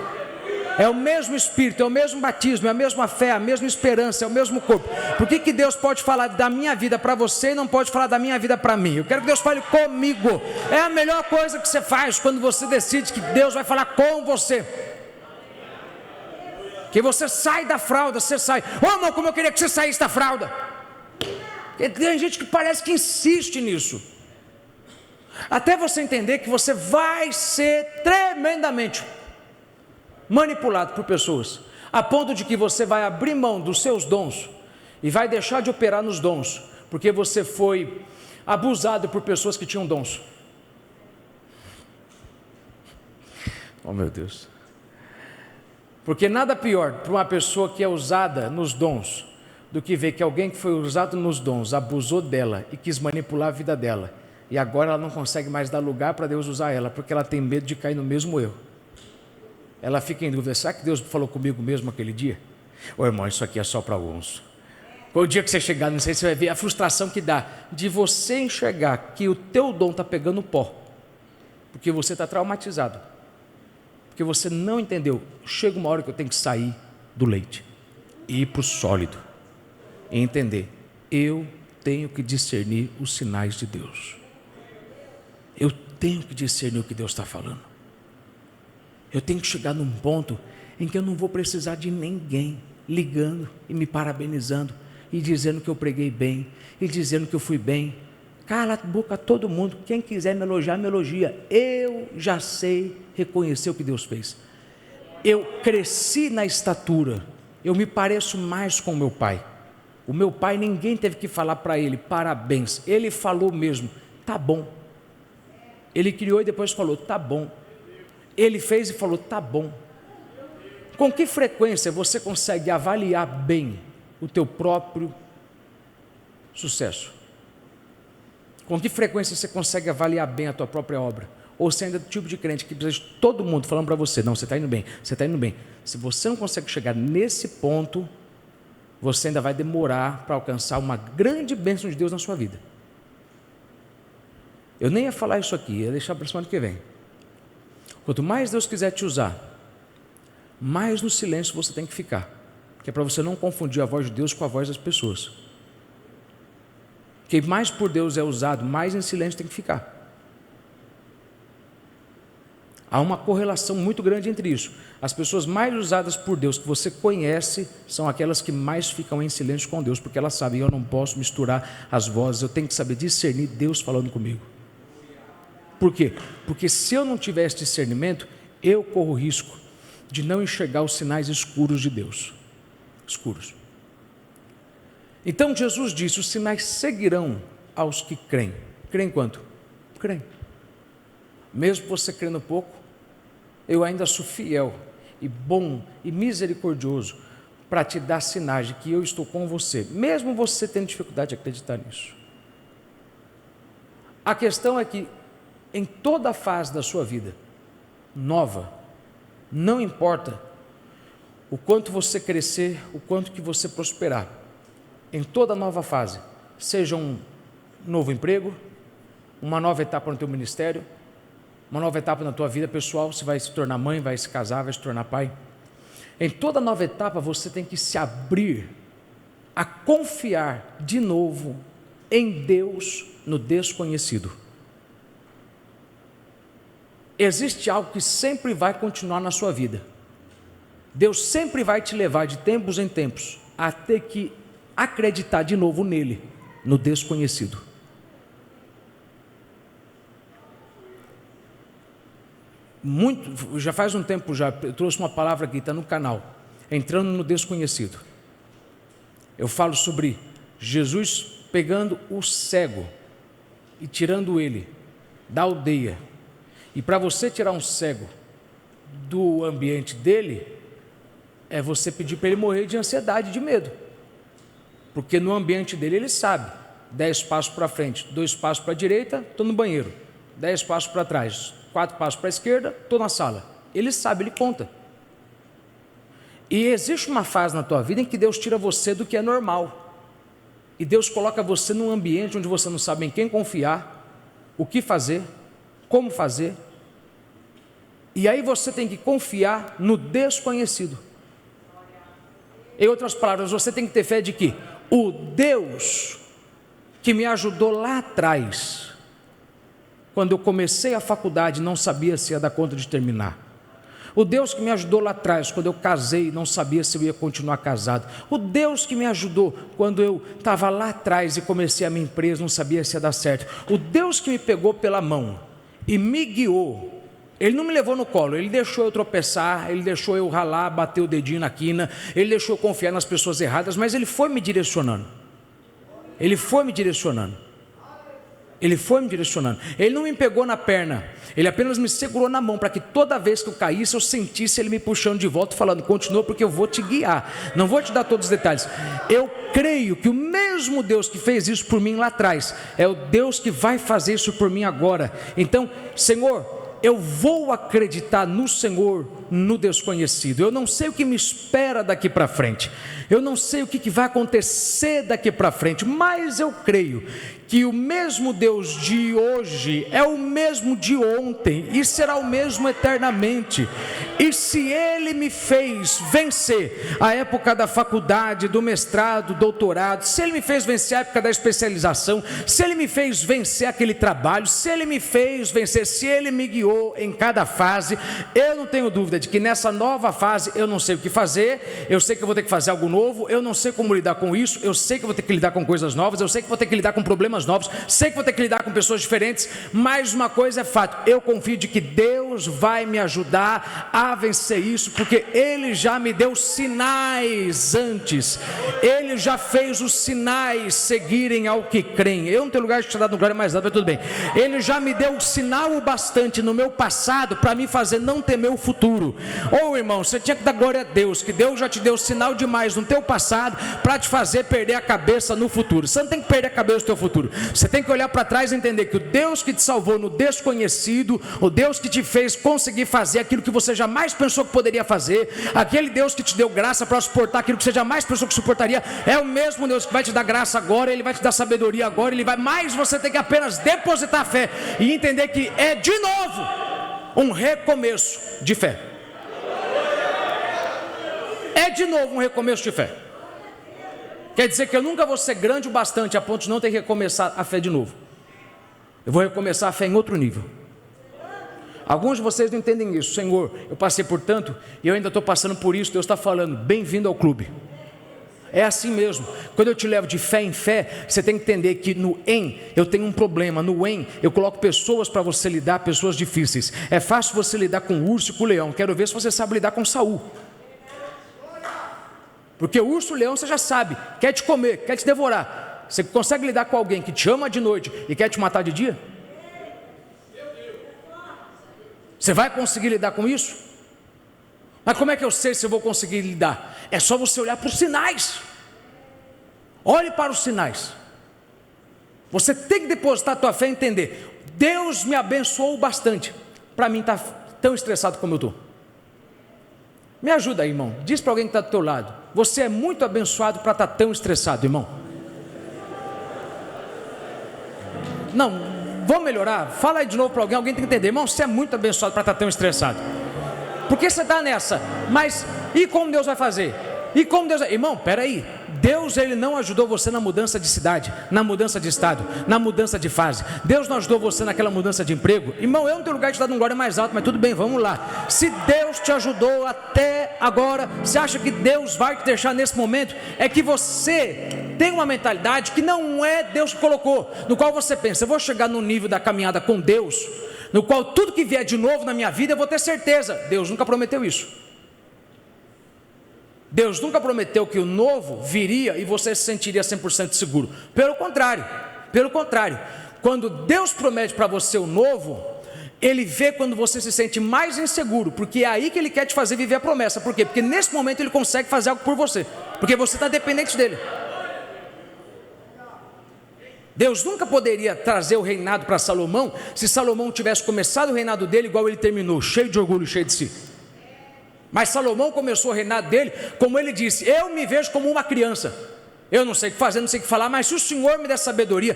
É o mesmo Espírito, é o mesmo batismo, é a mesma fé, a mesma esperança, é o mesmo corpo. Por que Deus pode falar da minha vida para você e não pode falar da minha vida para mim? Eu quero que Deus fale comigo. É a melhor coisa que você faz quando você decide que Deus vai falar com você. Que você sai da fralda, você sai. Ô irmão, como eu queria que você saísse da fralda. Tem gente que parece que insiste nisso. Até você entender que você vai ser tremendamente manipulado por pessoas, a ponto de que você vai abrir mão dos seus dons e vai deixar de operar nos dons, porque você foi abusado por pessoas que tinham dons. Oh meu Deus. Porque nada pior para uma pessoa que é usada nos dons do que ver que alguém que foi usado nos dons abusou dela e quis manipular a vida dela, e agora ela não consegue mais dar lugar para Deus usar ela, porque ela tem medo de cair no mesmo erro. Ela fica em dúvida, será que Deus falou comigo mesmo aquele dia? Ô irmão, isso aqui é só para alguns. O dia que você chegar, não sei se você vai ver a frustração que dá de você enxergar que o teu dom está pegando pó, porque você está traumatizado, porque você não entendeu. Chega uma hora que eu tenho que sair do leite e ir para o sólido e entender, eu tenho que discernir os sinais de Deus. Eu tenho que discernir o que Deus está falando. Eu tenho que chegar num ponto em que eu não vou precisar de ninguém. ligando e me parabenizando, e dizendo que eu preguei bem, e dizendo que eu fui bem. Cala a boca todo mundo, quem quiser me elogiar, me elogia. Eu já sei reconhecer o que Deus fez. Eu cresci na estatura, eu me pareço mais com o meu pai. O meu pai, ninguém teve que falar para ele, parabéns. Ele falou mesmo, tá bom. Ele criou e depois falou, tá bom. Ele fez e falou, tá bom. Com que frequência você consegue avaliar bem o teu próprio sucesso? Com que frequência você consegue avaliar bem a tua própria obra? Ou você ainda é do tipo de crente que precisa de todo mundo falando para você, não, você está indo bem, você está indo bem. Se você não consegue chegar nesse ponto, você ainda vai demorar para alcançar uma grande bênção de Deus na sua vida. Eu nem ia falar isso aqui, ia deixar para a semana que vem. Quanto mais Deus quiser te usar, mais no silêncio você tem que ficar, que é para você não confundir a voz de Deus com a voz das pessoas. Quem mais por Deus é usado, mais em silêncio tem que ficar. Há uma correlação muito grande entre isso. As pessoas mais usadas por Deus que você conhece são aquelas que mais ficam em silêncio com Deus, porque elas sabem, eu não posso misturar as vozes, eu tenho que saber discernir Deus falando comigo. Por quê? Porque se eu não tiver esse discernimento, eu corro o risco de não enxergar os sinais escuros de Deus. Escuros. Então Jesus disse, os sinais seguirão aos que creem. Creem quanto? Creem. Mesmo você crendo pouco, eu ainda sou fiel e bom e misericordioso para te dar sinais de que eu estou com você, mesmo você tendo dificuldade de acreditar nisso. A questão é que em toda a fase da sua vida nova, não importa o quanto você crescer, o quanto que você prosperar, em toda nova fase, seja um novo emprego, uma nova etapa no teu ministério, uma nova etapa na tua vida pessoal, você vai se tornar mãe, vai se casar, vai se tornar pai. Em toda nova etapa você tem que se abrir a confiar de novo em Deus no desconhecido. Existe algo que sempre vai continuar na sua vida. Deus sempre vai te levar de tempos em tempos a ter que acreditar de novo nele, no desconhecido. Já faz um tempo eu trouxe uma palavra aqui, está no canal, entrando no desconhecido. Eu falo sobre Jesus pegando o cego e tirando ele da aldeia. E para você tirar um cego do ambiente dele, é você pedir para ele morrer de ansiedade, de medo. Porque no ambiente dele ele sabe, 10 passos para frente, 2 passos para a direita, estou no banheiro, 10 passos para trás, 4 passos para a esquerda, estou na sala. Ele sabe, ele conta. E existe uma fase na tua vida em que Deus tira você do que é normal. E Deus coloca você num ambiente onde você não sabe em quem confiar, o que fazer, como fazer. E aí você tem que confiar no desconhecido. Em outras palavras, você tem que ter fé de que o Deus que me ajudou lá atrás, quando eu comecei a faculdade, não sabia se ia dar conta de terminar. O Deus que me ajudou lá atrás, quando eu casei, não sabia se eu ia continuar casado. O Deus que me ajudou quando eu estava lá atrás e comecei a minha empresa, não sabia se ia dar certo. O Deus que me pegou pela mão e me guiou, Ele não me levou no colo, Ele deixou eu tropeçar, Ele deixou eu ralar, bater o dedinho na quina, Ele deixou eu confiar nas pessoas erradas, mas Ele foi me direcionando. Ele foi me direcionando. Ele foi me direcionando. Ele não me pegou na perna, Ele apenas me segurou na mão, para que toda vez que eu caísse, eu sentisse Ele me puxando de volta, falando, continua porque eu vou te guiar, não vou te dar todos os detalhes. Eu creio que o mesmo Deus que fez isso por mim lá atrás, é o Deus que vai fazer isso por mim agora. Então, Senhor, eu vou acreditar no Senhor, no desconhecido. Eu não sei o que me espera daqui para frente, eu não sei o que vai acontecer daqui para frente, mas eu creio que o mesmo Deus de hoje é o mesmo de ontem e será o mesmo eternamente. E se Ele me fez vencer a época da faculdade, do mestrado, doutorado, se Ele me fez vencer a época da especialização, se Ele me fez vencer aquele trabalho, se Ele me fez vencer, se Ele me guiou em cada fase, eu não tenho dúvida de que nessa nova fase eu não sei o que fazer, eu sei que eu vou ter que fazer algo novo, eu não sei como lidar com isso, eu sei que eu vou ter que lidar com coisas novas, eu sei que vou ter que lidar com problemas novos, sei que vou ter que lidar com pessoas diferentes, mas uma coisa é fato, eu confio de que Deus vai me ajudar a vencer isso, porque Ele já me deu sinais antes, Ele já fez os sinais seguirem ao que creem. Eu não tenho lugar de te dar no glória mais nada, mas tudo bem. Ele já me deu sinal o bastante no meu passado para me fazer não temer o futuro. Ô irmão, você tinha que dar glória a Deus, que Deus já te deu sinal demais no teu passado para te fazer perder a cabeça no futuro. Você não tem que perder a cabeça no teu futuro, você tem que olhar para trás e entender que o Deus que te salvou no desconhecido, o Deus que te fez conseguir fazer aquilo que você jamais pensou que poderia fazer, aquele Deus que te deu graça para suportar aquilo que você jamais pensou que suportaria, é o mesmo Deus que vai te dar graça agora, Ele vai te dar sabedoria agora, Ele vai, mas você tem que apenas depositar a fé e entender que é de novo um recomeço de fé. É de novo um recomeço de fé. Quer dizer que eu nunca vou ser grande o bastante a ponto de não ter que recomeçar a fé de novo. Eu vou recomeçar a fé em outro nível. Alguns de vocês não entendem isso. Senhor, eu passei por tanto e eu ainda estou passando por isso. Deus está falando, bem-vindo ao clube. É assim mesmo. Quando eu te levo de fé em fé, você tem que entender que no em eu tenho um problema, no em eu coloco pessoas para você lidar, pessoas difíceis. É fácil você lidar com o urso e com o leão. Quero ver se você sabe lidar com Saul. Porque o urso e o leão você já sabe, quer te comer, quer te devorar. Você consegue lidar com alguém que te ama de noite e quer te matar de dia? Você vai conseguir lidar com isso? Mas como é que eu sei se eu vou conseguir lidar? É só você olhar para os sinais. Olhe para os sinais. Você tem que depositar a tua fé e entender. Deus me abençoou bastante para mim estar tão estressado como eu estou. Me ajuda aí, irmão. Diz para alguém que está do teu lado. Você é muito abençoado para estar tão estressado, irmão. Não, vamos melhorar. Fala aí de novo para alguém. Alguém tem que entender. Irmão, você é muito abençoado para estar tão estressado. Porque você está nessa. Mas e como Deus vai fazer? E como Deus... Irmão, peraí. Deus, Ele não ajudou você na mudança de cidade, na mudança de estado, na mudança de fase. Deus não ajudou você naquela mudança de emprego. Irmão, eu não tenho lugar de te dar um glória mais alto, mas tudo bem, vamos lá. Se Deus te ajudou até agora, você acha que Deus vai te deixar nesse momento? É que você tem uma mentalidade que não é Deus que colocou, no qual você pensa, eu vou chegar no nível da caminhada com Deus, no qual tudo que vier de novo na minha vida, eu vou ter certeza. Deus nunca prometeu isso. Deus nunca prometeu que o novo viria e você se sentiria 100% seguro. Pelo contrário, quando Deus promete para você o novo, Ele vê quando você se sente mais inseguro, porque é aí que Ele quer te fazer viver a promessa. Por quê? Porque nesse momento Ele consegue fazer algo por você, porque você está dependente dEle. Deus nunca poderia trazer o reinado para Salomão, se Salomão tivesse começado o reinado dele igual ele terminou, cheio de orgulho, cheio de si. Mas Salomão começou o reinado dele, como ele disse, eu me vejo como uma criança, eu não sei o que fazer, não sei o que falar, mas se o Senhor me der sabedoria.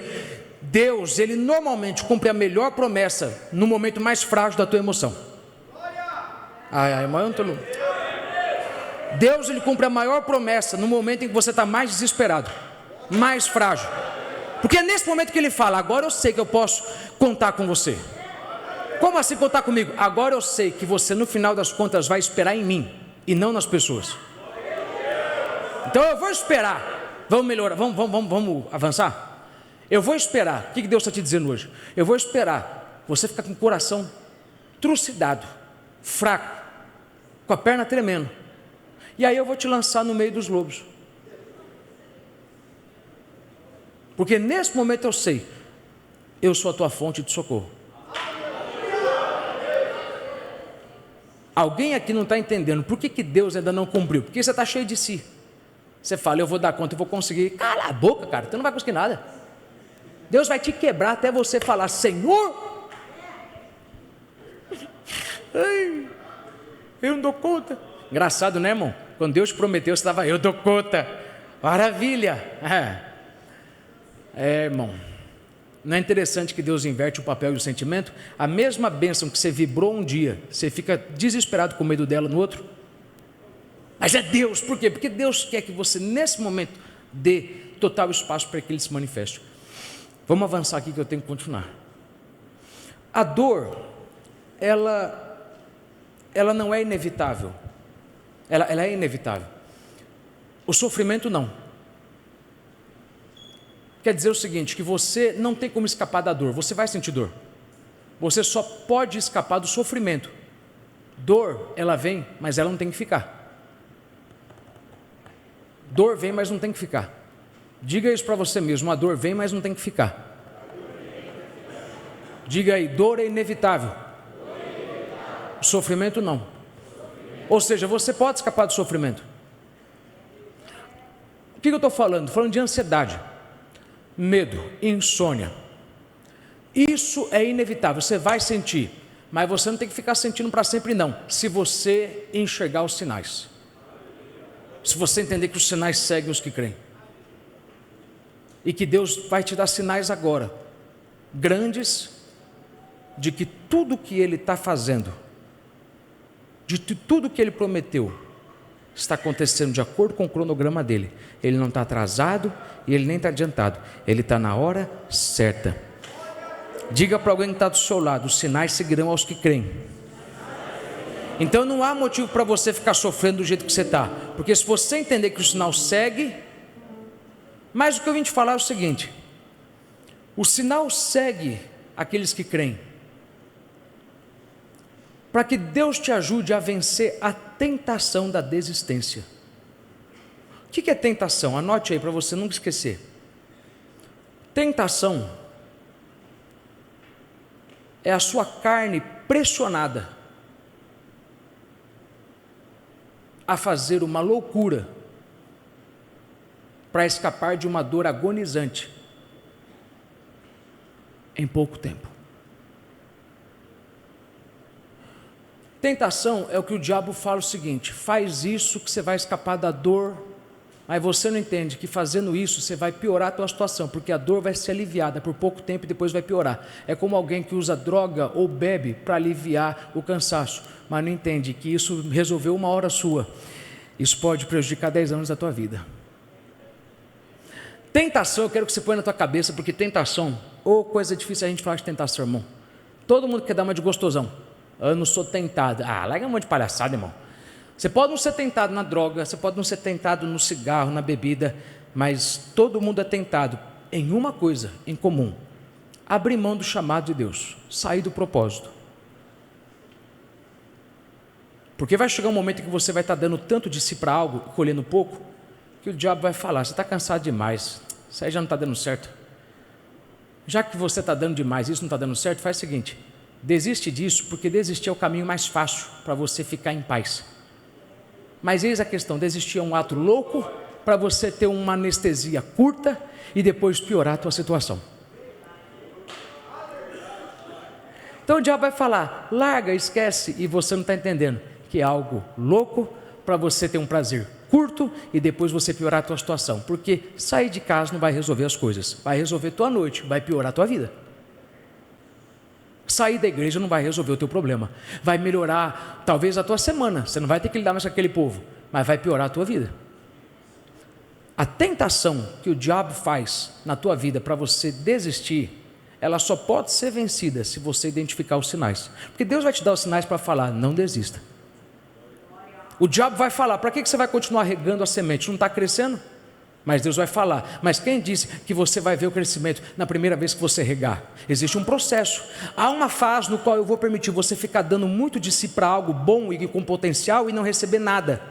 Deus, Ele normalmente cumpre a melhor promessa no momento mais frágil da tua emoção. Irmão, eu não tô... Deus, Ele cumpre a maior promessa no momento em que você está mais desesperado, mais frágil, porque é nesse momento que Ele fala, agora eu sei que eu posso contar com você. Como assim contar comigo? Agora eu sei que você no final das contas vai esperar em mim e não nas pessoas. Então eu vou esperar. Vamos melhorar, vamos avançar? Eu vou esperar. O que Deus está te dizendo hoje? Eu vou esperar você ficar com o coração trucidado, fraco, com a perna tremendo. E aí eu vou te lançar no meio dos lobos. Porque nesse momento eu sei, eu sou a tua fonte de socorro. Alguém aqui não está entendendo por que Deus ainda não cumpriu? Porque você está cheio de si. Você fala, eu vou dar conta, eu vou conseguir. Cala a boca, cara, tu não vai conseguir nada. Deus vai te quebrar até você falar, Senhor, ai, eu não dou conta. Engraçado, né, irmão? Quando Deus te prometeu, você estava, eu dou conta. Maravilha. Irmão, Não é interessante que Deus inverte o papel e o sentimento? A mesma bênção que você vibrou um dia, você fica desesperado com medo dela no outro. Mas é Deus, por quê? Porque Deus quer que você nesse momento dê total espaço para que Ele se manifeste. Vamos avançar aqui que eu tenho que continuar. A dor, ela não é inevitável. Ela é inevitável. O sofrimento não. Quer dizer o seguinte, que você não tem como escapar da dor, você vai sentir dor. Você só pode escapar do sofrimento. Dor, ela vem, mas ela não tem que ficar. Dor vem, mas não tem que ficar. Diga isso para você mesmo, a dor vem, mas não tem que ficar. Diga aí, dor é inevitável. O sofrimento não. Ou seja, você pode escapar do sofrimento. O que eu estou falando? Estou falando de ansiedade, medo, insônia. Isso é inevitável, você vai sentir, mas você não tem que ficar sentindo para sempre não, se você enxergar os sinais. Se você entender que os sinais seguem os que creem. E que Deus vai te dar sinais agora, grandes, de que tudo que Ele está fazendo, de tudo que Ele prometeu, está acontecendo de acordo com o cronograma dEle. Ele não está atrasado e Ele nem está adiantado. Ele está na hora certa. Diga para alguém que está do seu lado, os sinais seguirão aos que creem. Então não há motivo para você ficar sofrendo do jeito que você está, porque se você entender que o sinal segue, mas o que eu vim te falar é o seguinte: o sinal segue aqueles que creem, para que Deus te ajude a vencer a tentação da desistência. O que é tentação? Anote aí para você nunca esquecer. Tentação é a sua carne pressionada a fazer uma loucura para escapar de uma dor agonizante em pouco tempo. Tentação é o que o diabo fala o seguinte: faz isso que você vai escapar da dor, mas você não entende que fazendo isso você vai piorar a tua situação, porque a dor vai ser aliviada por pouco tempo e depois vai piorar. É como alguém que usa droga ou bebe para aliviar o cansaço, mas não entende que isso resolveu uma hora sua. Isso pode prejudicar 10 anos da tua vida. Tentação, eu quero que você ponha na tua cabeça, porque tentação, ou coisa difícil a gente falar de tentação, irmão. Todo mundo quer dar uma de gostosão. Eu não sou tentado. Larga um monte de palhaçada, irmão. Você pode não ser tentado na droga, você pode não ser tentado no cigarro, na bebida, mas todo mundo é tentado em uma coisa em comum: abrir mão do chamado de Deus, sair do propósito. Porque vai chegar um momento em que você vai estar dando tanto de si para algo, colhendo pouco, que o diabo vai falar: você está cansado demais, isso aí já não está dando certo. Já que você está dando demais, isso não está dando certo, faz o seguinte: desiste disso, porque desistir é o caminho mais fácil para você ficar em paz. Mas eis a questão: desistir é um ato louco para você ter uma anestesia curta e depois piorar a tua situação. Então o diabo vai falar: larga, esquece, e você não está entendendo que é algo louco para você ter um prazer curto e depois você piorar a tua situação, porque sair de casa não vai resolver as coisas, vai resolver tua noite, vai piorar a tua vida. Sair da igreja não vai resolver o teu problema, vai melhorar talvez a tua semana, você não vai ter que lidar mais com aquele povo, mas vai piorar a tua vida. A tentação que o diabo faz na tua vida para você desistir, ela só pode ser vencida se você identificar os sinais, porque Deus vai te dar os sinais para falar: não desista. O diabo vai falar: para que você vai continuar regando a semente? Não está crescendo? Mas Deus vai falar: mas quem disse que você vai ver o crescimento na primeira vez que você regar? Existe um processo. Há uma fase no qual eu vou permitir você ficar dando muito de si para algo bom e com potencial e não receber nada.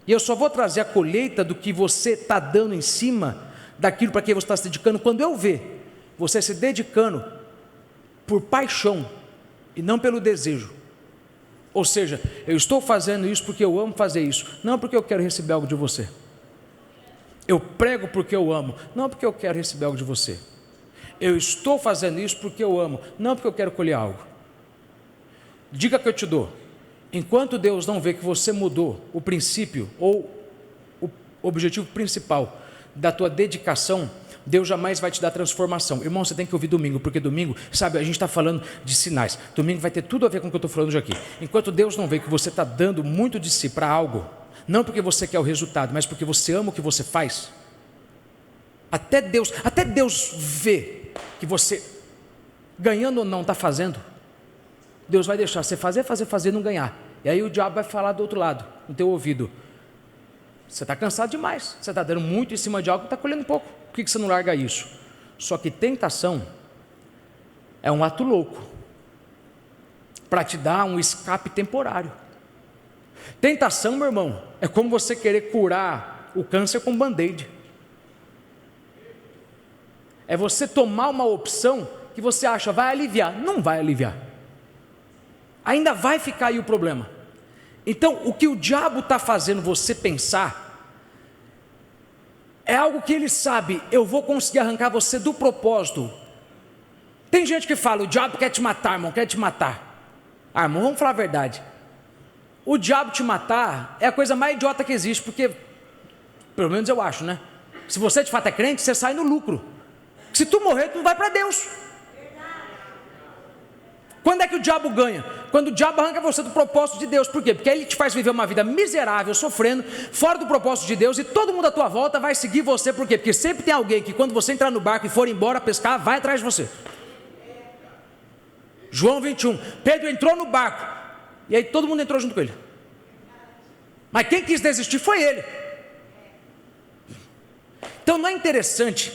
E eu só vou trazer a colheita do que você está dando em cima daquilo para que você está se dedicando, quando eu ver você se dedicando por paixão e não pelo desejo. Ou seja, eu estou fazendo isso porque eu amo fazer isso, não porque eu quero receber algo de você. Eu prego porque eu amo, não porque eu quero receber algo de você. Eu estou fazendo isso porque eu amo, não porque eu quero colher algo. Dica que eu te dou: enquanto Deus não vê que você mudou o princípio ou o objetivo principal da tua dedicação, Deus jamais vai te dar transformação. Irmão, você tem que ouvir domingo, porque domingo, sabe, a gente está falando de sinais. Domingo vai ter tudo a ver com o que eu estou falando hoje aqui. Enquanto Deus não vê que você está dando muito de si para algo, não porque você quer o resultado, mas porque você ama o que você faz, até Deus vê que você, ganhando ou não, está fazendo, Deus vai deixar você fazer e não ganhar. E aí o diabo vai falar do outro lado, no teu ouvido: você está cansado demais, você está dando muito em cima de algo e está colhendo pouco, por que você não larga isso? Só que tentação é um ato louco, para te dar um escape temporário. Tentação, meu irmão, é como você querer curar o câncer com band-aid. É você tomar uma opção que você acha vai aliviar, não vai aliviar, ainda vai ficar aí o problema. Então, o que o diabo está fazendo você pensar é algo que ele sabe: eu vou conseguir arrancar você do propósito. Tem gente que fala: o diabo quer te matar, irmão, quer te matar. Ah, irmão, vamos falar a verdade. O diabo te matar é a coisa mais idiota que existe, porque, pelo menos eu acho, né? Se você de fato é crente, você sai no lucro. Se tu morrer, tu não vai para Deus. Quando é que o diabo ganha? Quando o diabo arranca você do propósito de Deus. Por quê? Porque ele te faz viver uma vida miserável, sofrendo, fora do propósito de Deus, e todo mundo à tua volta vai seguir você. Por quê? Porque sempre tem alguém que, quando você entrar no barco e for embora pescar, vai atrás de você. João 21, Pedro entrou no barco, e aí todo mundo entrou junto com ele, mas quem quis desistir foi ele. Então não é interessante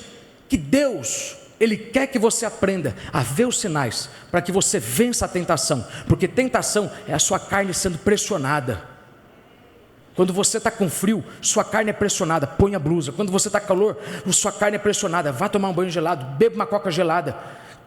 que Deus, Ele quer que você aprenda a ver os sinais, para que você vença a tentação, porque tentação é a sua carne sendo pressionada. Quando você está com frio, sua carne é pressionada, põe a blusa. Quando você está com calor, sua carne é pressionada, vá tomar um banho gelado, beba uma coca gelada.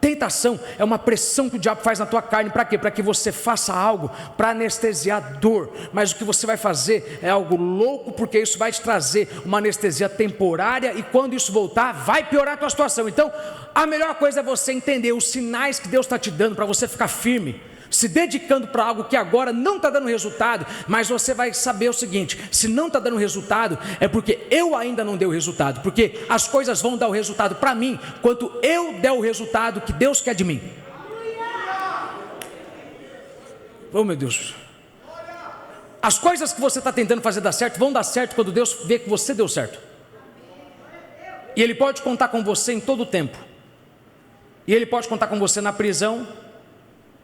Tentação é uma pressão que o diabo faz na tua carne, para quê? Para que você faça algo para anestesiar a dor, mas o que você vai fazer é algo louco, porque isso vai te trazer uma anestesia temporária, e quando isso voltar, vai piorar a tua situação. Então, a melhor coisa é você entender os sinais que Deus está te dando, para você ficar firme, se dedicando para algo que agora não está dando resultado, mas você vai saber o seguinte: se não está dando resultado, é porque eu ainda não dei o resultado, porque as coisas vão dar o resultado para mim, quando eu der o resultado que Deus quer de mim. Oh meu Deus, as coisas que você está tentando fazer dar certo, vão dar certo quando Deus vê que você deu certo, e Ele pode contar com você em todo o tempo, e Ele pode contar com você na prisão,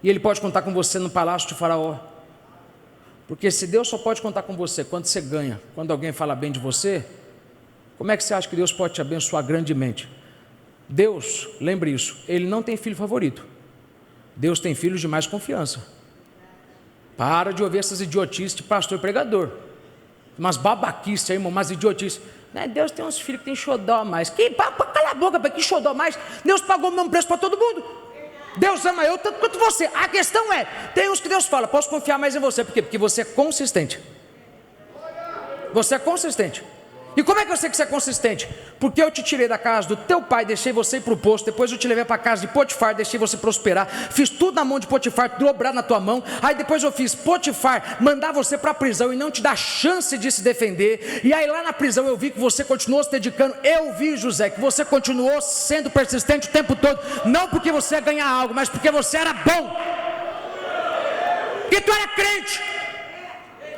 e Ele pode contar com você no palácio de Faraó. Porque se Deus só pode contar com você quando você ganha, quando alguém fala bem de você, como é que você acha que Deus pode te abençoar grandemente? Deus, lembre isso, Ele não tem filho favorito. Deus tem filhos de mais confiança. Para de ouvir essas idiotices de pastor e pregador, umas babaquices aí, irmão, umas idiotices. Deus tem uns filhos que tem xodó a mais. Cala a boca, que xodó a mais? Deus pagou o mesmo preço para todo mundo. Deus ama eu tanto quanto você. A questão é, tem uns que Deus fala: posso confiar mais em você. Por quê? Porque você é consistente. Você é consistente. E como é que eu sei que você é consistente? Porque eu te tirei da casa do teu pai, deixei você ir para o poço, depois eu te levei para a casa de Potifar, deixei você prosperar, fiz tudo na mão de Potifar, dobrar na tua mão. Aí depois eu fiz Potifar mandar você para a prisão e não te dar chance de se defender. E aí lá na prisão eu vi que você continuou se dedicando. Eu vi, José, que você continuou sendo persistente o tempo todo, não porque você ia ganhar algo, mas porque você era bom, que tu era crente.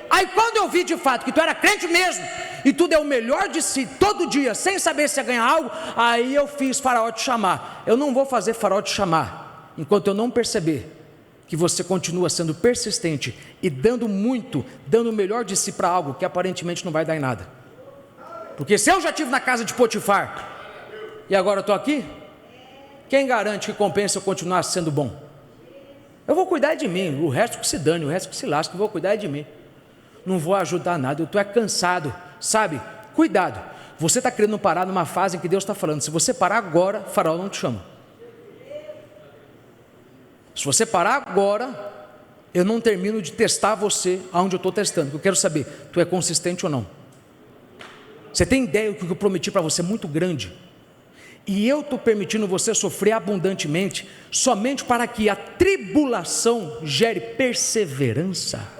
Aí quando eu vi de fato que tu era crente mesmo, e tu deu o melhor de si todo dia, sem saber se ia ganhar algo, aí eu fiz Faraó te chamar. Eu não vou fazer Faraó te chamar enquanto eu não perceber que você continua sendo persistente e dando muito, dando o melhor de si para algo que aparentemente não vai dar em nada. Porque se eu já estive na casa de Potifar e agora eu estou aqui, quem garante que compensa eu continuar sendo bom? Eu vou cuidar de mim, o resto que se dane, o resto que se lasque, eu vou cuidar de mim. Não vou ajudar nada, eu estou cansado, sabe? Cuidado, você está querendo parar numa fase em que Deus está falando: se você parar agora, Faraó não te chama. Se você parar agora, eu não termino de testar você aonde eu estou testando, porque eu quero saber, tu é consistente ou não. Você tem ideia do que eu prometi para você? Muito grande. E eu estou permitindo você sofrer abundantemente, somente para que a tribulação gere perseverança.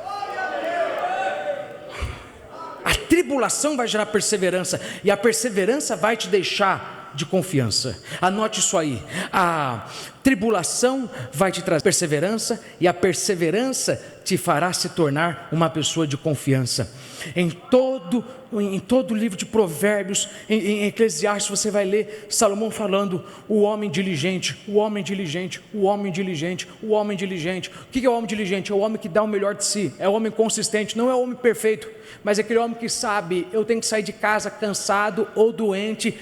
A tribulação vai gerar perseverança, e a perseverança vai te deixar de confiança. Anote isso aí. A tribulação vai te trazer perseverança, e a perseverança te fará se tornar uma pessoa de confiança. Em todo o livro de Provérbios, em Eclesiastes, você vai ler Salomão falando: o homem diligente, o homem diligente, o homem diligente, o homem diligente. O que é o homem diligente? É o homem que dá o melhor de si, é o homem consistente, não é o homem perfeito, mas é aquele homem que sabe: eu tenho que sair de casa cansado ou doente,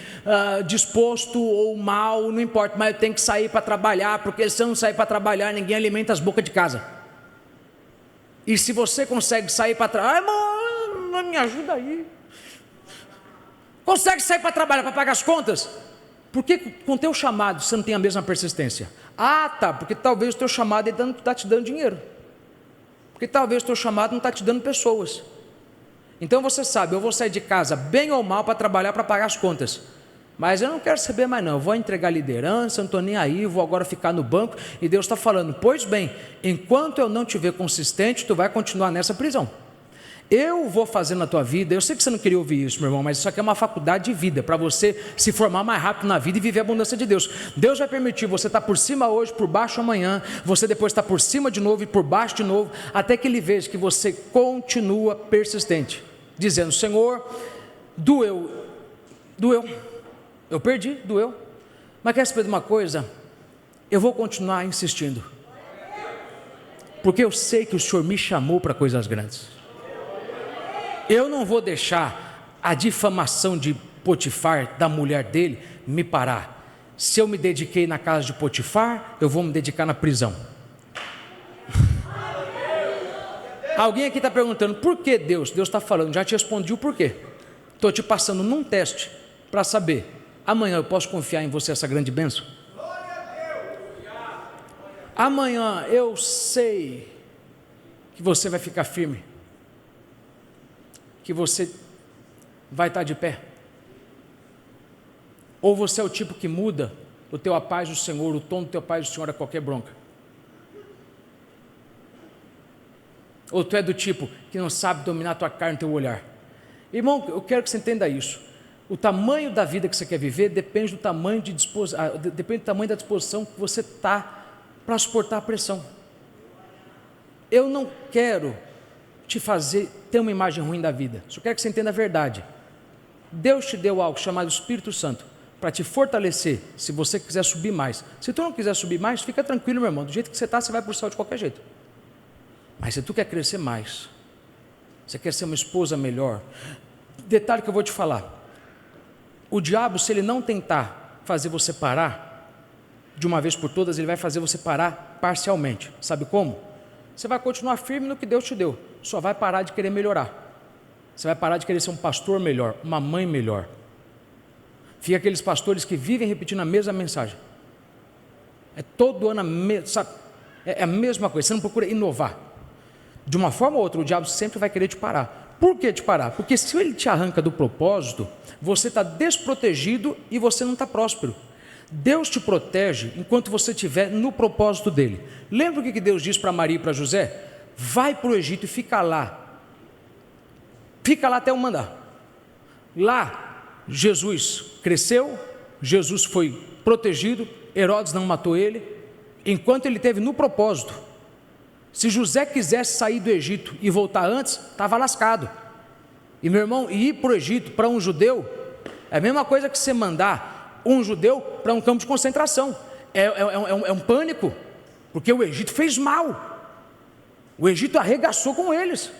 disposto ou mal, não importa, mas eu tenho que sair para trabalhar, porque se eu não sair para trabalhar, ninguém alimenta as bocas de casa. E se você consegue sair para trabalhar, irmão, me ajuda aí. Consegue sair para trabalhar, para pagar as contas? Por que com o teu chamado você não tem a mesma persistência? Ah, tá, porque talvez o teu chamado não está te dando dinheiro. Porque talvez o teu chamado não está te dando pessoas. Então você sabe: eu vou sair de casa bem ou mal para trabalhar, para pagar as contas. Mas eu não quero saber mais não, eu vou entregar liderança, eu não estou nem aí, vou agora ficar no banco. E Deus está falando: pois bem, enquanto eu não te ver consistente, tu vai continuar nessa prisão. Eu vou fazer na tua vida, eu sei que você não queria ouvir isso, meu irmão, mas isso aqui é uma faculdade de vida, para você se formar mais rápido na vida e viver a abundância de Deus. Deus vai permitir você estar por cima hoje, por baixo amanhã, você depois está por cima de novo e por baixo de novo, até que Ele veja que você continua persistente, dizendo: Senhor, doeu, eu perdi, doeu, mas quer saber de uma coisa? Eu vou continuar insistindo, porque eu sei que o Senhor me chamou para coisas grandes. Eu não vou deixar a difamação de Potifar, da mulher dele, me parar. Se eu me dediquei na casa de Potifar, eu vou me dedicar na prisão. Alguém aqui está perguntando: por que Deus? Deus está falando: já te respondi o porquê. Estou te passando num teste para saber: amanhã eu posso confiar em você essa grande bênção? Amanhã eu sei que você vai ficar firme, que você vai estar de pé. Ou você é o tipo que muda o teu a paz do Senhor, o tom do teu paz do Senhor a qualquer bronca? Ou tu é do tipo que não sabe dominar a tua carne, o teu olhar? Irmão, eu quero que você entenda isso. O tamanho da vida que você quer viver depende do tamanho da disposição que você está para suportar a pressão. Eu não quero te fazer ter uma imagem ruim da vida, só quero que você entenda a verdade. Deus te deu algo chamado Espírito Santo para te fortalecer, se você quiser subir mais. Se tu não quiser subir mais, fica tranquilo, meu irmão, do jeito que você está, você vai para o céu de qualquer jeito. Mas se tu quer crescer mais, você quer ser uma esposa melhor, detalhe que eu vou te falar: o diabo, se ele não tentar fazer você parar de uma vez por todas, ele vai fazer você parar parcialmente. Sabe como? Você vai continuar firme no que Deus te deu, só vai parar de querer melhorar. Você vai parar de querer ser um pastor melhor, uma mãe melhor. Fica aqueles pastores que vivem repetindo a mesma mensagem. É todo ano é a mesma coisa, você não procura inovar. De uma forma ou outra, o diabo sempre vai querer te parar. Por que te parar? Porque se ele te arranca do propósito, você está desprotegido e você não está próspero. Deus te protege enquanto você estiver no propósito dele. Lembra o que Deus disse para Maria e para José? Vai para o Egito e fica lá até eu mandar. Lá Jesus cresceu, Jesus foi protegido, Herodes não matou ele, enquanto ele esteve no propósito. Se José quisesse sair do Egito e voltar antes, estava lascado. E meu irmão, ir para o Egito para um judeu é a mesma coisa que você mandar um judeu para um campo de concentração. É um pânico, porque o Egito fez mal. O Egito arregaçou com eles.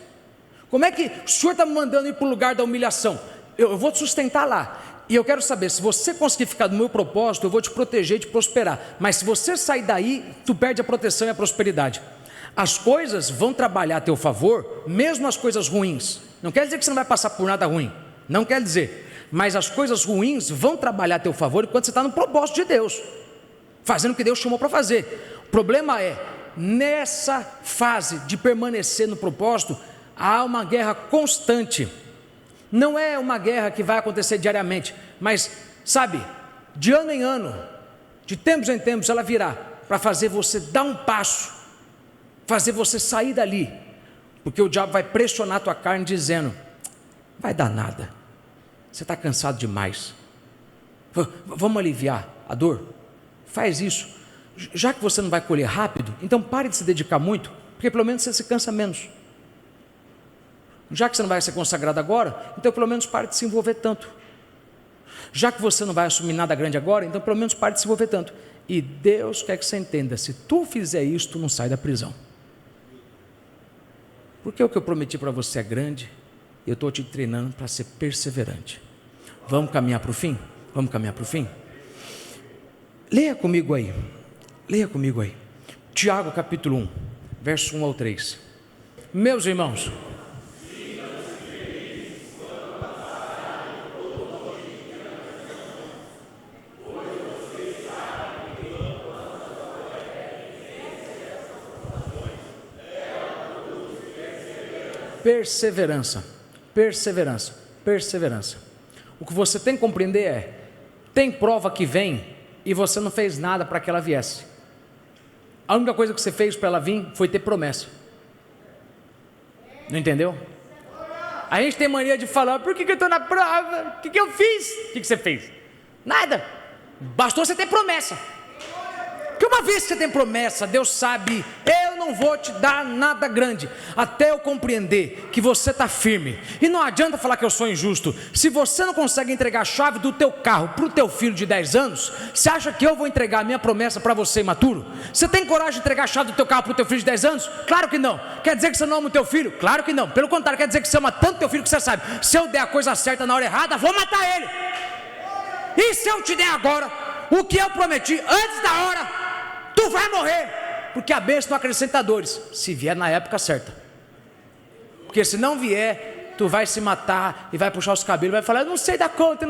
Como é que o Senhor está me mandando ir para o lugar da humilhação? Eu vou te sustentar lá. E eu quero saber, se você conseguir ficar no meu propósito, eu vou te proteger e te prosperar. Mas se você sair daí, tu perde a proteção e a prosperidade. As coisas vão trabalhar a teu favor, mesmo as coisas ruins. Não quer dizer que você não vai passar por nada ruim, não quer dizer, mas as coisas ruins vão trabalhar a teu favor enquanto você está no propósito de Deus, fazendo o que Deus chamou para fazer. O problema é, nessa fase de permanecer no propósito, há uma guerra constante. Não é uma guerra que vai acontecer diariamente, mas, sabe, de ano em ano, de tempos em tempos, ela virá para fazer você dar um passo, fazer você sair dali, porque o diabo vai pressionar a tua carne dizendo: vai dar nada, você está cansado demais, Vamos aliviar a dor? Faz isso. Já que você não vai colher rápido, então pare de se dedicar muito, porque pelo menos você se cansa menos. Já que você não vai ser consagrado agora, então pelo menos pare de se envolver tanto. Já que você não vai assumir nada grande agora, então pelo menos pare de se envolver tanto. E Deus quer que você entenda, se tu fizer isso, tu não sai da prisão. Porque o que eu prometi para você é grande, e eu estou te treinando para ser perseverante. Vamos caminhar para o fim? Vamos caminhar para o fim? Leia comigo aí. Tiago capítulo 1, verso 1 ao 3. Meus irmãos, perseverança. O que você tem que compreender é, tem prova que vem e você não fez nada para que ela viesse. A única coisa que você fez para ela vir foi ter promessa. Não entendeu? A gente tem mania de falar, por que eu estou na prova? O que eu fiz? O que você fez? Nada. Bastou você ter promessa. Porque uma vez que você tem promessa, Deus sabe, eu não vou te dar nada grande, até eu compreender que você está firme. E não adianta falar que eu sou injusto. Se você não consegue entregar a chave do teu carro para o teu filho de 10 anos, você acha que eu vou entregar a minha promessa para você imaturo? Você tem coragem de entregar a chave do teu carro para o teu filho de 10 anos? Claro que não. Quer dizer que você não ama o teu filho? Claro que não. Pelo contrário, quer dizer que você ama tanto teu filho que você sabe, se eu der a coisa certa na hora errada, vou matar ele. E se eu te der agora o que eu prometi antes da hora, tu vai morrer, porque a bênção não acrescenta dores, se vier na época certa. Porque se não vier, tu vai se matar e vai puxar os cabelos, vai falar, eu não sei dar conta.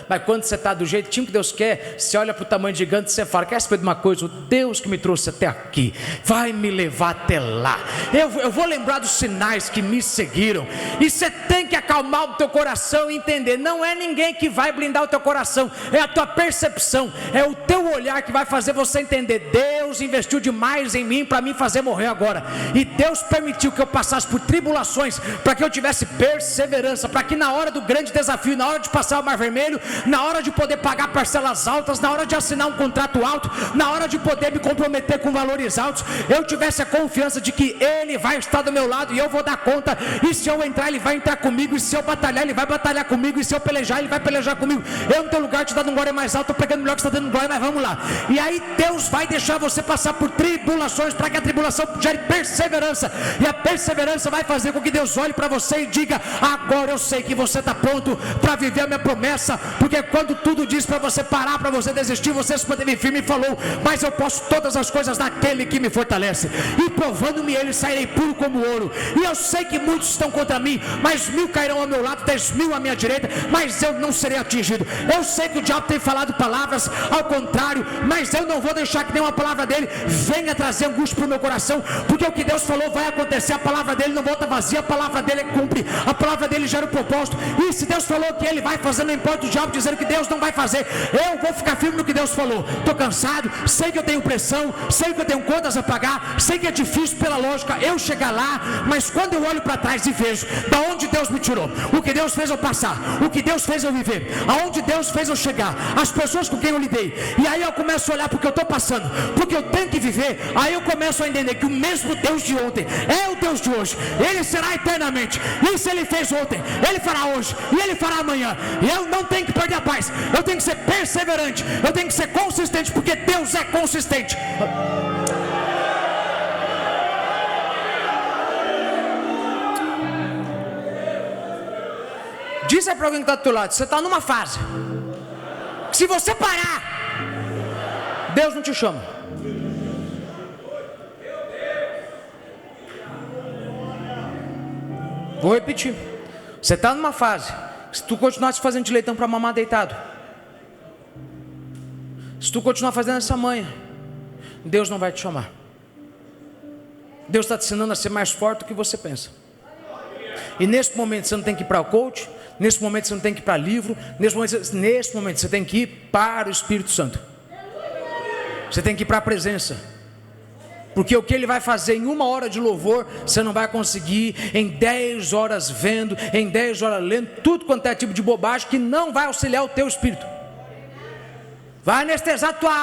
Mas quando você está do jeitinho que Deus quer, você olha para o tamanho gigante e você fala, quer saber de uma coisa? O Deus que me trouxe até aqui, vai me levar até lá. Eu vou lembrar dos sinais que me seguiram. E você tem que acalmar o teu coração e entender, não é ninguém que vai blindar o teu coração, é a tua percepção, é o teu olhar que vai fazer você entender, Deus investiu demais em mim para me fazer morrer agora. E Deus permitiu que eu passasse por tribulações, para que eu tivesse perseverança, para que na hora do grande desafio, na hora de passar o mar vermelho, na hora de poder pagar parcelas altas, na hora de assinar um contrato alto, na hora de poder me comprometer com valores altos, eu tivesse a confiança de que Ele vai estar do meu lado e eu vou dar conta. E se eu entrar, Ele vai entrar comigo, e se eu batalhar, Ele vai batalhar comigo, e se eu pelejar, Ele vai pelejar comigo. Eu no teu lugar te dando glória mais alta, estou pegando melhor que você está dando glória, mas vamos lá. E aí Deus vai deixar você passar por tribulações, para que a tribulação gere perseverança, e a perseverança vai fazer com que Deus olhe para você e diga, agora eu sei que você está pronto para viver a minha promessa, porque quando tudo diz para você parar, para você desistir, você se manteve firme e falou, mas eu posso todas as coisas naquele que me fortalece, e provando-me Ele, sairei puro como ouro. E eu sei que muitos estão contra mim, mas 1000 cairão ao meu lado, 10.000 à minha direita, mas eu não serei atingido. Eu sei que o diabo tem falado palavras ao contrário, mas eu não vou deixar que nenhuma palavra dele venha trazer angústia para o meu coração, porque o que Deus falou vai acontecer. A palavra dele não volta vazia, a palavra dele cumpre, a palavra dele gera o propósito. E se Deus falou que Ele vai fazer, não importa o diabo dizendo que Deus não vai fazer, eu vou ficar firme no que Deus falou. Estou cansado, sei que eu tenho pressão, sei que eu tenho contas a pagar, sei que é difícil pela lógica eu chegar lá, mas quando eu olho para trás e vejo da onde Deus me tirou, o que Deus fez eu passar, o que Deus fez eu viver, aonde Deus fez eu chegar, as pessoas com quem eu lidei, e aí eu começo a olhar porque eu estou passando, porque eu tenho que viver, aí eu começo a entender que o mesmo Deus de ontem é o Deus de hoje, Ele será eternamente. E se Ele fez ontem, Ele fará hoje, e Ele fará amanhã. E eu não tenho que perder a paz, eu tenho que ser perseverante, eu tenho que ser consistente, porque Deus é consistente. Diz aí para alguém que está do teu lado, você está numa fase que se você parar, Deus não te chama. Vou repetir, você está numa fase, se tu continuar se fazendo de leitão para mamar deitado, se tu continuar fazendo essa manha, Deus não vai te chamar. Deus está te ensinando a ser mais forte do que você pensa. E nesse momento você não tem que ir para o coach, nesse momento você não tem que ir para livro, nesse momento você tem que ir para o Espírito Santo. Você tem que ir para a presença. Porque o que Ele vai fazer em 1 hora de louvor, você não vai conseguir em 10 horas vendo, em 10 horas lendo, tudo quanto é tipo de bobagem que não vai auxiliar o teu espírito. vai anestesiar a tua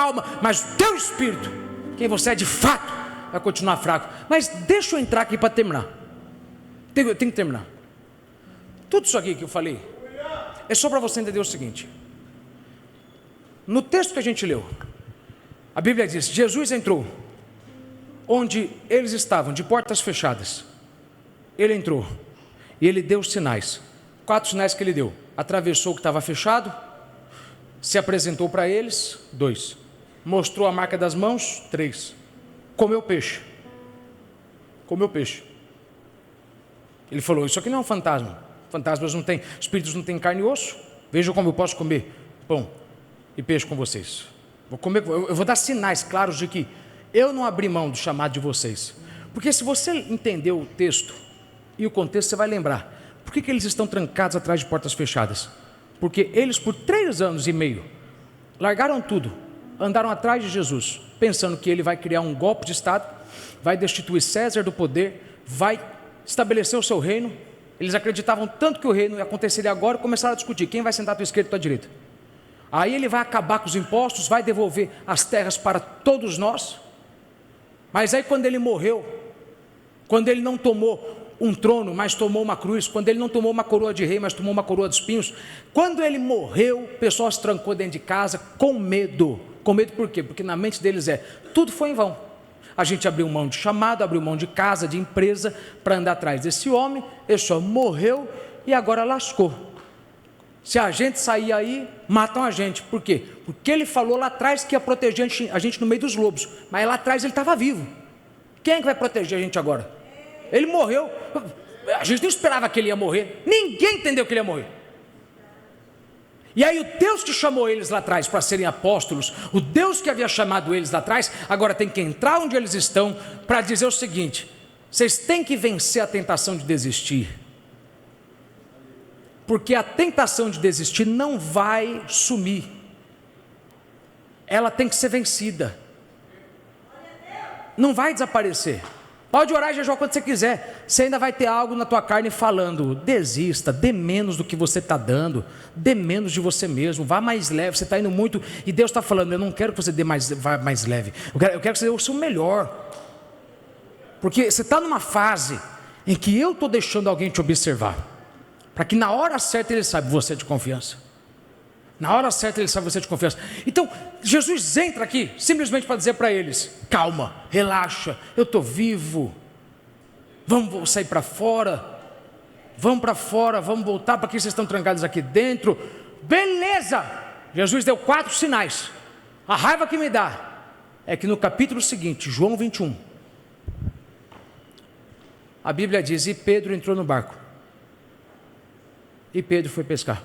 alma, mas o teu espírito, quem você é de fato, vai continuar fraco. Mas deixa eu entrar aqui para terminar. Eu tenho que terminar. Tudo isso aqui que eu falei é só para você entender o seguinte. No texto que a gente leu, a Bíblia diz: Jesus entrou onde eles estavam, de portas fechadas. Ele entrou e ele deu sinais. 4 sinais que ele deu: atravessou o que estava fechado, se apresentou para eles, 2, mostrou a marca das mãos, 3, comeu peixe. Ele falou: isso aqui não é um fantasma. Fantasmas não têm, espíritos não têm carne e osso. Vejam como eu posso comer pão e peixe com vocês. Eu vou dar sinais claros de que eu não abri mão do chamado de vocês. Porque se você entender o texto e o contexto, você vai lembrar por que eles estão trancados atrás de portas fechadas. Porque eles, por 3 anos e meio, largaram tudo, andaram atrás de Jesus, pensando que ele vai criar um golpe de Estado, vai destituir César do poder, vai estabelecer o seu reino. Eles acreditavam tanto que o reino aconteceria agora, e começaram a discutir quem vai sentar à tua esquerda e à tua direita. Aí ele vai acabar com os impostos, vai devolver as terras para todos nós. Mas aí quando ele morreu, quando ele não tomou um trono, mas tomou uma cruz, quando ele não tomou uma coroa de rei, mas tomou uma coroa de espinhos, quando ele morreu, o pessoal se trancou dentro de casa com medo. Com medo por quê? Porque na mente deles tudo foi em vão. A gente abriu mão de chamado, abriu mão de casa, de empresa, para andar atrás desse homem. Ele só morreu e agora lascou. Se a gente sair aí, matam a gente. Por quê? Porque ele falou lá atrás que ia proteger a gente no meio dos lobos, mas lá atrás ele estava vivo. Quem é que vai proteger a gente agora? Ele morreu. A gente não esperava que ele ia morrer. Ninguém entendeu que ele ia morrer. E aí o Deus que chamou eles lá atrás para serem apóstolos, o Deus que havia chamado eles lá atrás, agora tem que entrar onde eles estão para dizer o seguinte: vocês têm que vencer a tentação de desistir. Porque a tentação de desistir não vai sumir. Ela tem que ser vencida. Não vai desaparecer. Pode orar e jejuar quando você quiser. Você ainda vai ter algo na tua carne falando: desista, dê menos do que você está dando, dê menos de você mesmo, vá mais leve. Você está indo muito e Deus está falando: eu não quero que você vá mais leve, eu quero que você dê o seu melhor. Porque você está numa fase em que eu estou deixando alguém te observar, para que na hora certa ele saiba você é de confiança. Na hora certa ele sabe você é de confiança. Então Jesus entra aqui simplesmente para dizer para eles: calma, relaxa, eu estou vivo. Vamos sair para fora. Vamos para fora, vamos voltar para que vocês estão trancados aqui dentro. Beleza! Jesus deu 4 sinais. A raiva que me dá é que no capítulo seguinte, João 21, a Bíblia diz: e Pedro entrou no barco. E Pedro foi pescar.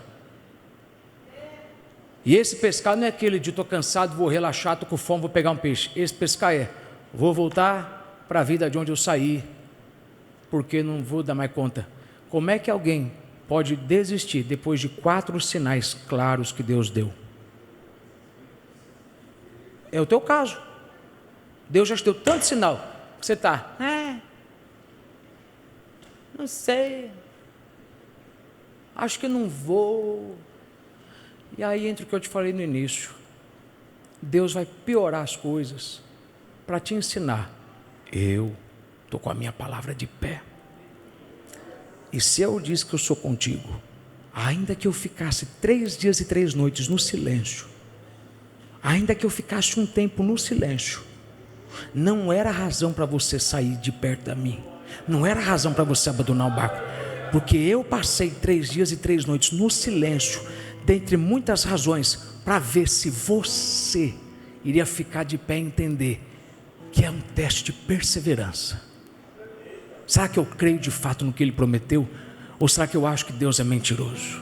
E esse pescar não é aquele de estou cansado, vou relaxar, estou com fome, vou pegar um peixe. Esse pescar vou voltar para a vida de onde eu saí, porque não vou dar mais conta. Como é que alguém pode desistir depois de 4 sinais claros que Deus deu? É o teu caso. Deus já te deu tanto sinal que você está: não sei, acho que não vou. E aí entra o que eu te falei no início. Deus vai piorar as coisas para te ensinar. Eu estou com a minha palavra de pé. E se eu disse que eu sou contigo, ainda que eu ficasse 3 dias e 3 noites no silêncio, ainda que eu ficasse um tempo no silêncio, não era razão para você sair de perto de mim, não era razão para você abandonar o barco, porque eu passei 3 dias e 3 noites no silêncio, dentre muitas razões, para ver se você iria ficar de pé e entender que é um teste de perseverança. Será que eu creio de fato no que Ele prometeu? Ou será que eu acho que Deus é mentiroso?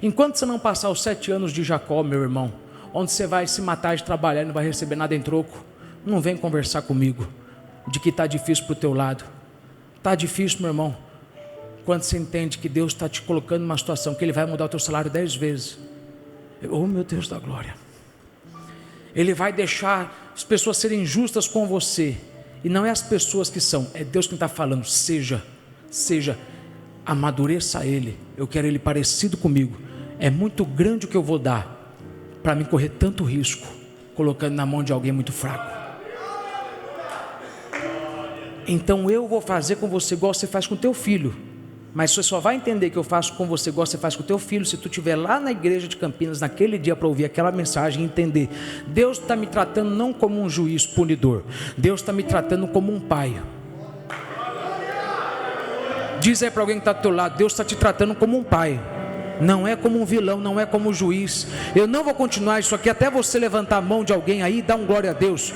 Enquanto você não passar os 7 anos de Jacó, meu irmão, onde você vai se matar de trabalhar e não vai receber nada em troco, não vem conversar comigo de que está difícil para o teu lado. Está difícil, meu irmão, quando você entende que Deus está te colocando numa situação que Ele vai mudar o teu salário 10 vezes. Oh, meu Deus da glória! Ele vai deixar as pessoas serem injustas com você, e não é as pessoas que são, é Deus quem está falando. Seja, amadureça Ele. Eu quero Ele parecido comigo. É muito grande o que eu vou dar, para mim correr tanto risco, colocando na mão de alguém muito fraco. Então eu vou fazer com você igual você faz com teu filho. Mas você só vai entender que eu faço com você igual você faz com o teu filho se tu estiver lá na igreja de Campinas naquele dia para ouvir aquela mensagem e entender. Deus está me tratando não como um juiz punidor, Deus está me tratando como um pai. Diz aí para alguém que está do teu lado: Deus está te tratando como um pai, não é como um vilão, não é como um juiz. Eu não vou continuar isso aqui até você levantar a mão de alguém aí e dar um glória a Deus,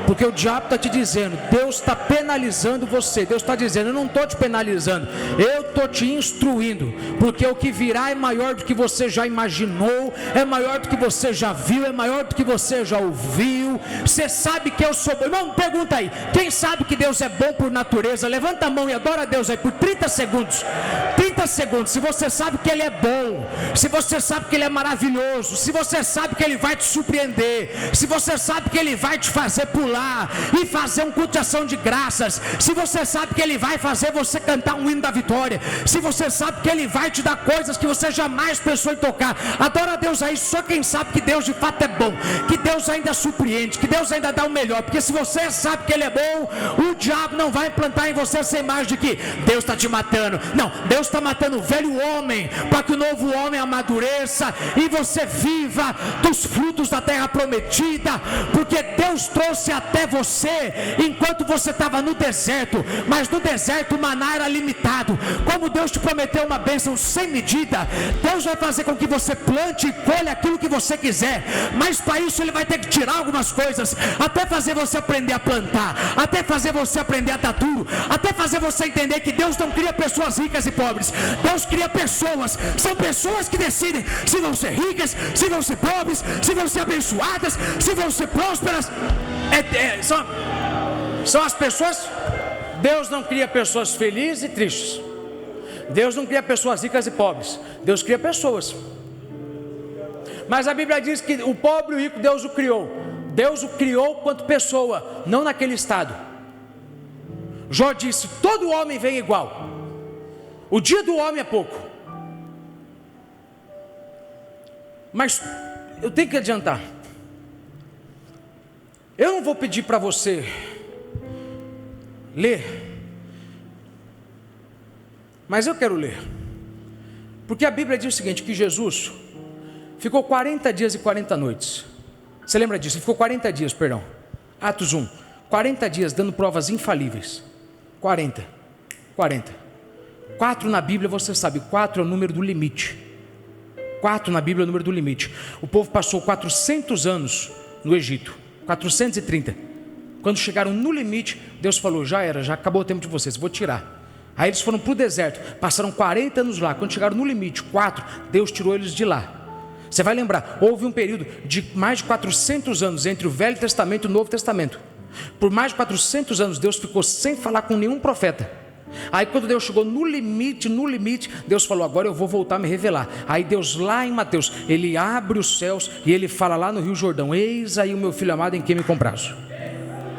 porque o diabo está te dizendo, Deus está penalizando você. Deus está dizendo, eu não estou te penalizando, eu estou te instruindo, porque o que virá é maior do que você já imaginou, é maior do que você já viu, é maior do que você já ouviu. Você sabe que eu sou bom. Irmão, pergunta aí, quem sabe que Deus é bom por natureza? Levanta a mão e adora a Deus aí por 30 segundos. 30 segundos, se você sabe que Ele é bom, se você sabe que Ele é maravilhoso, se você sabe que Ele vai te surpreender, se você sabe que Ele vai te fazer pular e fazer um culto de ação de graças, se você sabe que Ele vai fazer você cantar um hino da vitória, se você sabe que Ele vai te dar coisas que você jamais pensou em tocar, adora a Deus aí. Só quem sabe que Deus de fato é bom, que Deus ainda surpreende, que Deus ainda dá o melhor, porque se você sabe que Ele é bom, o diabo não vai implantar em você essa imagem de que Deus está te matando. Não, Deus está matando o velho homem, para que o novo homem amadureça e você viva dos frutos da terra prometida, porque Deus trouxe até você enquanto você estava no deserto, mas no deserto o maná era limitado. Como Deus te prometeu uma bênção sem medida, Deus vai fazer com que você plante e colhe aquilo que você quiser, mas para isso Ele vai ter que tirar algumas coisas, até fazer você aprender a plantar, até fazer você aprender a dar duro, até fazer você entender que Deus não cria pessoas ricas e pobres, Deus cria pessoas, são pessoas que decidem se vão ser ricas, se vão ser pobres, se vão ser abençoadas, se vão ser prósperas. São as pessoas. Deus não cria pessoas felizes e tristes, Deus não cria pessoas ricas e pobres, Deus cria pessoas. Mas a Bíblia diz que o pobre e o rico Deus o criou. Deus o criou quanto pessoa, não naquele estado. Jó disse, todo homem vem igual, o dia do homem é pouco. Mas eu tenho que adiantar, eu não vou pedir para você ler, mas eu quero ler, porque a Bíblia diz o seguinte, que Jesus ficou 40 dias e 40 noites. Você lembra disso? Ele ficou 40 dias, perdão. Atos 1, 40 dias dando provas infalíveis. 40. 4 na Bíblia, você sabe, 4 é o número do limite. 4 na Bíblia é o número do limite. O povo passou 400 anos no Egito, 430. Quando chegaram no limite, Deus falou, já era, já acabou o tempo de vocês, vou tirar. Aí eles foram para o deserto, passaram 40 anos lá. Quando chegaram no limite, 4, Deus tirou eles de lá. Você vai lembrar, houve um período de mais de 400 anos entre o Velho Testamento e o Novo Testamento. Por mais de 400 anos Deus ficou sem falar com nenhum profeta. Aí quando Deus chegou no limite, Deus falou, agora eu vou voltar a me revelar. Aí Deus lá em Mateus, Ele abre os céus e Ele fala lá no Rio Jordão, eis aí o meu filho amado em quem me comprazo.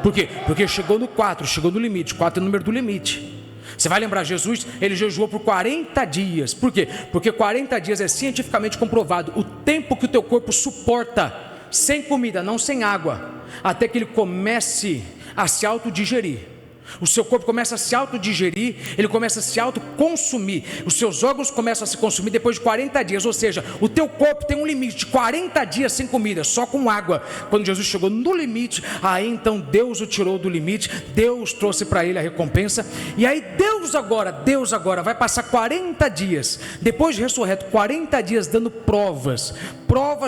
Por quê? Porque chegou no 4, chegou no limite, 4 é o número do limite. Você vai lembrar, Jesus, Ele jejuou por 40 dias. Por quê? Porque 40 dias é cientificamente comprovado o tempo que o teu corpo suporta sem comida, não sem água, até que ele comece a se autodigerir. O seu corpo começa a se autodigerir, ele começa a se autoconsumir, os seus órgãos começam a se consumir depois de 40 dias, ou seja, o teu corpo tem um limite de 40 dias sem comida, só com água. Quando Jesus chegou no limite, aí então Deus o tirou do limite, Deus trouxe para ele a recompensa, e aí Deus agora vai passar 40 dias, depois de ressurreto, 40 dias dando provas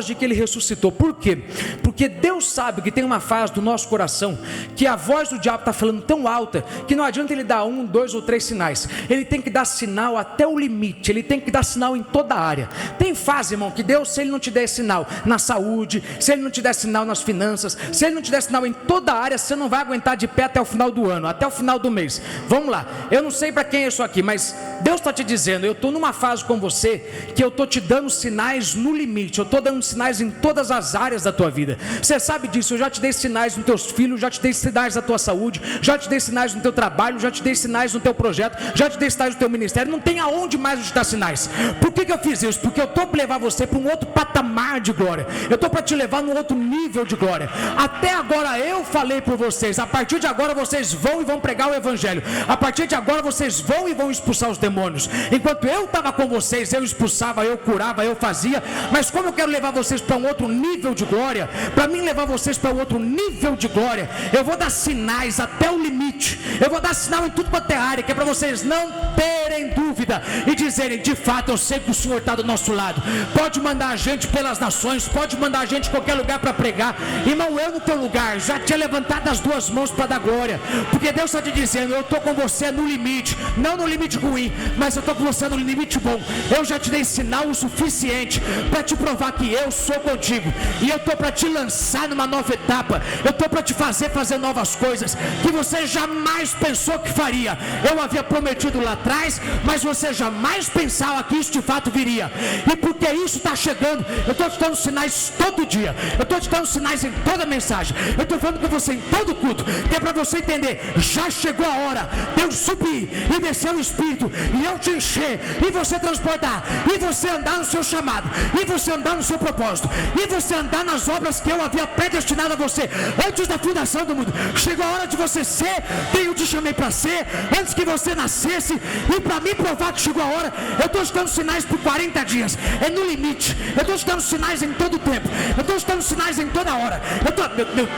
de que ele ressuscitou. Por quê? Porque Deus sabe que tem uma fase do nosso coração, que a voz do diabo está falando tão alta, que não adianta ele dar 1, 2 ou 3 sinais, ele tem que dar sinal até o limite, ele tem que dar sinal em toda a área. Tem fase, irmão, que Deus, se Ele não te der sinal na saúde, se Ele não te der sinal nas finanças, se Ele não te der sinal em toda a área, você não vai aguentar de pé até o final do ano, até o final do mês. Vamos lá, eu não sei para quem é isso aqui, mas Deus está te dizendo, eu estou numa fase com você, que eu estou te dando sinais no limite, eu estou dando sinais em todas as áreas da tua vida. Você sabe disso. Eu já te dei sinais nos teus filhos, já te dei sinais na tua saúde, já te dei sinais no teu trabalho, já te dei sinais no teu projeto, já te dei sinais no teu ministério. Não tem aonde mais eu te dar sinais. Por que eu fiz isso? Porque eu estou para levar você para um outro patamar de glória. Eu estou para te levar num outro nível de glória. Até agora eu falei por vocês. A partir de agora vocês vão e vão pregar o evangelho. A partir de agora vocês vão e vão expulsar os demônios. Enquanto eu estava com vocês, eu expulsava, eu curava, eu fazia. Mas como eu quero levar vocês para um outro nível de glória, para mim levar vocês para um outro nível de glória, eu vou dar sinais até o limite. Eu vou dar sinal em tudo quanto é área, que é para vocês não terem dúvida e dizerem: de fato eu sei que o Senhor está do nosso lado. Pode mandar a gente pelas nações, pode mandar a gente em qualquer lugar para pregar. Irmão, eu no teu lugar já tinha levantado as duas mãos para dar glória, porque Deus está te dizendo: eu estou com você no limite, não no limite ruim, mas eu estou com você no limite bom. Eu já te dei sinal o suficiente para te provar que eu sou contigo, e eu estou para te lançar numa nova etapa. Eu estou para te fazer novas coisas que você jamais pensou que faria. Eu havia prometido lá atrás, mas você jamais pensava que isso de fato viria. E porque isso está chegando, eu estou te dando sinais todo dia, eu estou te dando sinais em toda mensagem, eu estou falando com você em todo culto, que é para você entender: já chegou a hora de eu subir e descer o Espírito, e eu te encher, e você transportar, e você andar no seu chamado, e você andar no seu propósito, e você andar nas obras que eu havia predestinado a você antes da fundação do mundo. Chegou a hora de você ser quem eu te chamei para ser antes que você nascesse. E para mim provar que chegou a hora, eu estou te dando sinais por 40 dias, é no limite. Eu estou te dando sinais em todo o tempo, eu estou te dando sinais em toda hora. Eu estou... Meu Deus.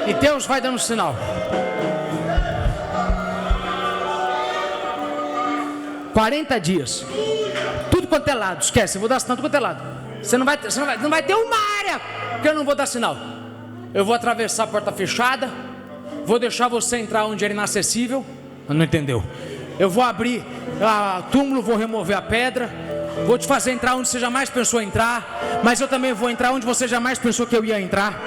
E Deus vai dando sinal. 40 dias. Tudo quanto é lado. Esquece, eu vou dar sinal tudo quanto é lado. Você não vai ter uma área que eu não vou dar sinal. Eu vou atravessar a porta fechada. Vou deixar você entrar onde era inacessível. Não entendeu? Eu vou abrir o túmulo, vou remover a pedra. Vou te fazer entrar onde você jamais pensou entrar. Mas eu também vou entrar onde você jamais pensou que eu ia entrar.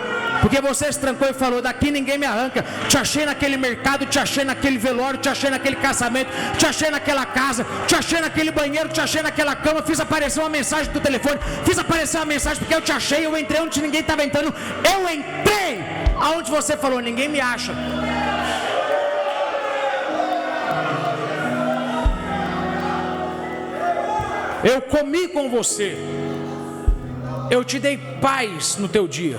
Porque você se trancou e falou: daqui ninguém me arranca. Te achei naquele mercado, te achei naquele velório, te achei naquele casamento, te achei naquela casa, te achei naquele banheiro, te achei naquela cama. Fiz aparecer uma mensagem do telefone, fiz aparecer uma mensagem porque eu te achei. Eu entrei onde ninguém estava entrando. Eu entrei aonde você falou: ninguém me acha. Eu comi com você. Eu te dei paz no teu dia.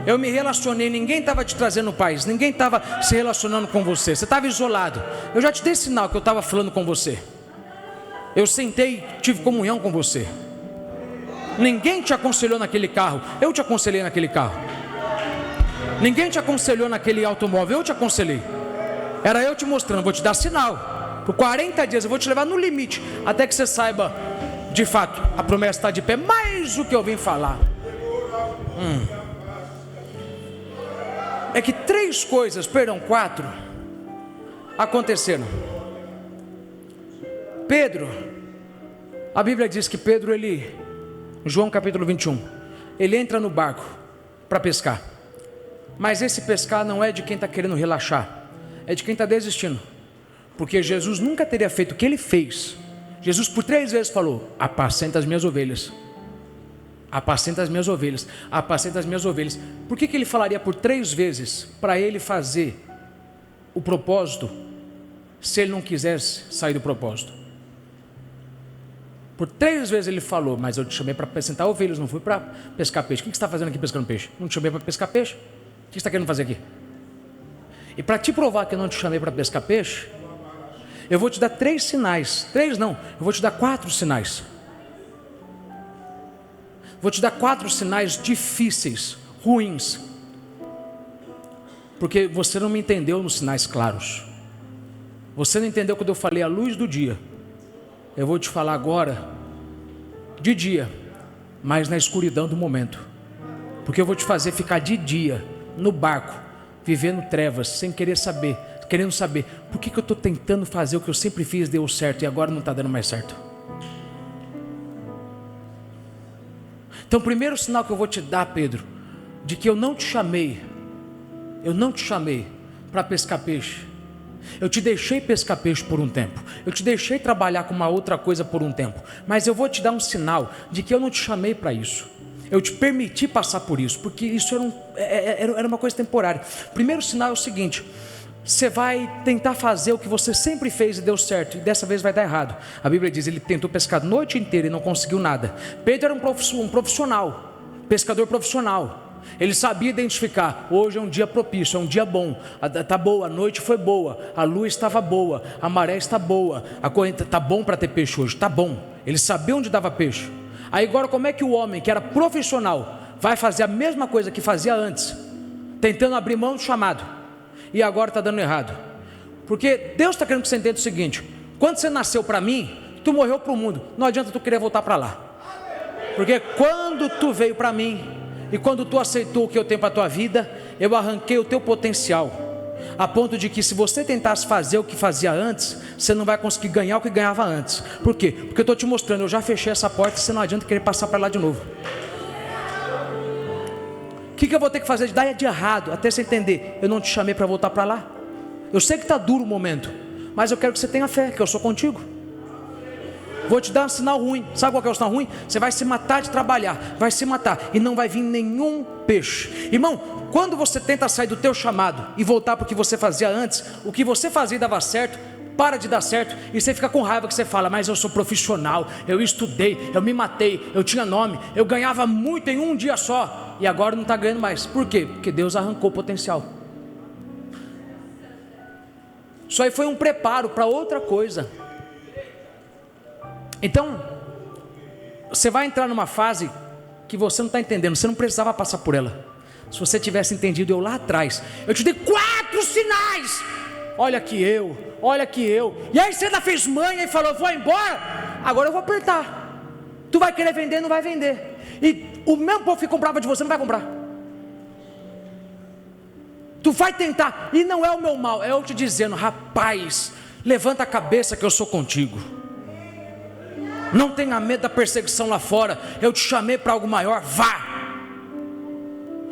Eu me relacionei, ninguém estava te trazendo paz, ninguém estava se relacionando com você, você estava isolado. Eu já te dei sinal que eu estava falando com você. Eu sentei, tive comunhão com você. Ninguém te aconselhou naquele carro, eu te aconselhei naquele carro. Ninguém te aconselhou naquele automóvel, eu te aconselhei. Era eu te mostrando, vou te dar sinal. Por 40 dias eu vou te levar no limite, até que você saiba, de fato, a promessa está de pé. Mais o que eu vim falar é que 4 aconteceram. Pedro, a Bíblia diz que Pedro, João capítulo 21, ele entra no barco para pescar. Mas esse pescar não é de quem está querendo relaxar, é de quem está desistindo. Porque Jesus nunca teria feito o que ele fez. Jesus por 3 vezes falou: apacenta as minhas ovelhas. Apacenta as minhas ovelhas, apacenta as minhas ovelhas. Por que ele falaria por 3 vezes para ele fazer o propósito, se ele não quisesse sair do propósito? Por 3 vezes ele falou: mas eu te chamei para apacentar ovelhas, não fui para pescar peixe. O que você está fazendo aqui pescando peixe? Não te chamei para pescar peixe? O que você está querendo fazer aqui? E para te provar que eu não te chamei para pescar peixe, eu vou te dar 3 sinais. 3 não, eu vou te dar 4 sinais. Vou te dar 4 sinais difíceis, ruins, porque você não me entendeu nos sinais claros. Você não entendeu quando eu falei a luz do dia. Eu vou te falar agora de dia, mas na escuridão do momento. Porque eu vou te fazer ficar de dia no barco, vivendo trevas, sem querer saber, querendo saber por que eu estou tentando fazer o que eu sempre fiz, deu certo e agora não está dando mais certo. Então o primeiro sinal que eu vou te dar, Pedro, de que eu não te chamei para pescar peixe. Eu te deixei pescar peixe por um tempo, eu te deixei trabalhar com uma outra coisa por um tempo, mas eu vou te dar um sinal de que eu não te chamei para isso. Eu te permiti passar por isso, porque isso era uma coisa temporária. Primeiro sinal é o seguinte: você vai tentar fazer o que você sempre fez e deu certo, e dessa vez vai dar errado. A Bíblia diz, ele tentou pescar a noite inteira e não conseguiu nada. Pedro era um profissional, pescador profissional. Ele sabia identificar, hoje é um dia propício, é um dia bom, está boa, a noite foi boa, a lua estava boa, a maré está boa, a corrente está bom para ter peixe hoje, está bom. Ele sabia onde dava peixe. Aí agora, como é que o homem que era profissional vai fazer a mesma coisa que fazia antes, tentando abrir mão do chamado, e agora está dando errado? Porque Deus está querendo que você entenda o seguinte: quando você nasceu para mim, tu morreu para o mundo, não adianta tu querer voltar para lá, porque quando tu veio para mim, e quando tu aceitou o que eu tenho para a tua vida, eu arranquei o teu potencial, a ponto de que se você tentasse fazer o que fazia antes, você não vai conseguir ganhar o que ganhava antes. Por quê? Porque eu estou te mostrando, eu já fechei essa porta, você não adianta querer passar para lá de novo. O que eu vou ter que fazer de dar de errado, até você entender, eu não te chamei para voltar para lá. Eu sei que está duro o momento, mas eu quero que você tenha fé, que eu sou contigo. Vou te dar um sinal ruim. Sabe qual que é o sinal ruim? Você vai se matar de trabalhar, vai se matar, e não vai vir nenhum peixe. Irmão, quando você tenta sair do teu chamado e voltar para o que você fazia antes, o que você fazia dava certo, para de dar certo, e você fica com raiva, que você fala, mas eu sou profissional, eu estudei, eu me matei, eu tinha nome, eu ganhava muito em um dia só, e agora não está ganhando mais. Por quê? Porque Deus arrancou o potencial. Isso aí foi um preparo para outra coisa. Então, você vai entrar numa fase que você não está entendendo, você não precisava passar por ela. Se você tivesse entendido eu lá atrás, eu te dei 4 sinais. Olha que eu, e aí você ainda fez manha e falou, vou embora, agora eu vou apertar. Tu vai querer vender, não vai vender, e o mesmo povo que comprava de você não vai comprar. Tu vai tentar, e não é o meu mal, é eu te dizendo, rapaz, levanta a cabeça que eu sou contigo. Não tenha medo da perseguição lá fora, eu te chamei para algo maior, vá.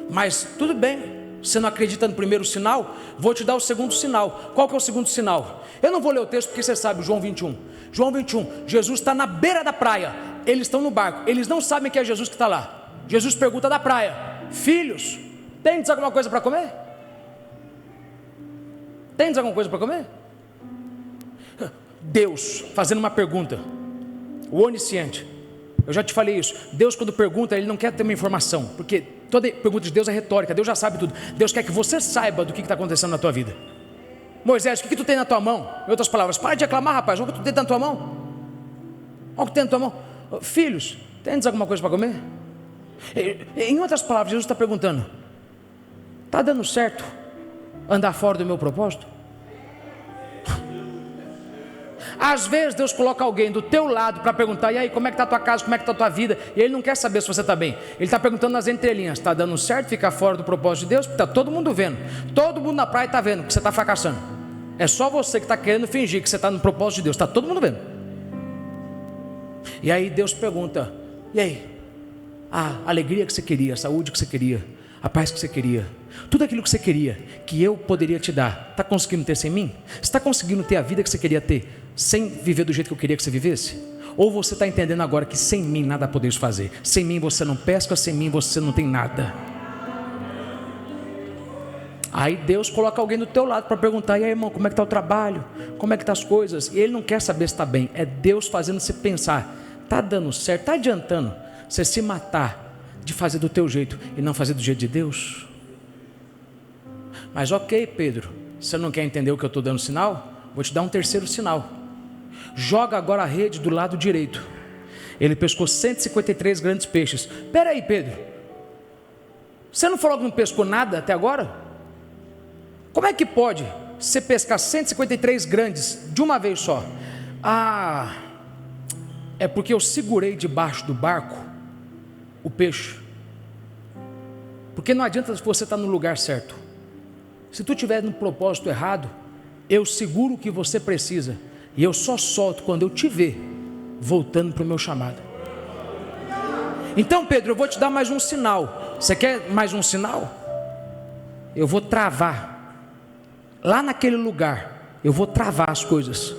Mas tudo bem, você não acredita no primeiro sinal? Vou te dar o segundo sinal. Qual que é o segundo sinal? Eu não vou ler o texto porque você sabe, João 21. João 21, Jesus está na beira da praia, eles estão no barco, eles não sabem que é Jesus que está lá. Jesus pergunta da praia, filhos, tendes alguma coisa para comer? Tendes alguma coisa para comer? Deus fazendo uma pergunta, o onisciente. Eu já te falei isso. Deus, quando pergunta, Ele não quer ter uma informação, porque toda pergunta de Deus é retórica. Deus já sabe tudo. Deus quer que você saiba do que está acontecendo na tua vida. Moisés, o que tu tem na tua mão? Em outras palavras, para de aclamar, rapaz. Olha o que tu tem na tua mão. Olha o que tem na tua mão. Filhos, tens alguma coisa para comer? Em outras palavras, Jesus está perguntando, está dando certo andar fora do meu propósito? Às vezes Deus coloca alguém do teu lado para perguntar, e aí, como é que está a tua casa, como é que está a tua vida? E Ele não quer saber se você está bem. Ele está perguntando nas entrelinhas, está dando certo ficar fora do propósito de Deus? Porque está todo mundo vendo, todo mundo na praia está vendo que você está fracassando. É só você que está querendo fingir que você está no propósito de Deus, está todo mundo vendo. E aí Deus pergunta, e aí, a alegria que você queria, a saúde que você queria, a paz que você queria, tudo aquilo que você queria, que eu poderia te dar, está conseguindo ter sem mim? Você está conseguindo ter a vida que você queria ter, sem viver do jeito que eu queria que você vivesse? Ou você está entendendo agora que sem mim nada podeis fazer? Sem mim você não pesca, sem mim você não tem nada. Aí Deus coloca alguém do teu lado para perguntar, e aí, irmão, como é que está o trabalho? Como é que estão as coisas? E Ele não quer saber se está bem, é Deus fazendo você pensar, está dando certo, está adiantando você se matar de fazer do teu jeito e não fazer do jeito de Deus? Mas ok, Pedro, você não quer entender o que eu estou dando sinal? Vou te dar um terceiro sinal. Joga agora a rede do lado direito. Ele pescou 153 grandes peixes. Espera aí, Pedro, você não falou que não pescou nada até agora? Como é que pode você pescar 153 grandes de uma vez só? Ah, é porque eu segurei debaixo do barco o peixe. Porque não adianta você estar no lugar certo. Se tu estiver no propósito errado, eu seguro o que você precisa, e eu só solto quando eu te ver voltando para o meu chamado. Então, Pedro, eu vou te dar mais um sinal. Você quer mais um sinal? Eu vou travar. Lá naquele lugar, eu vou travar as coisas.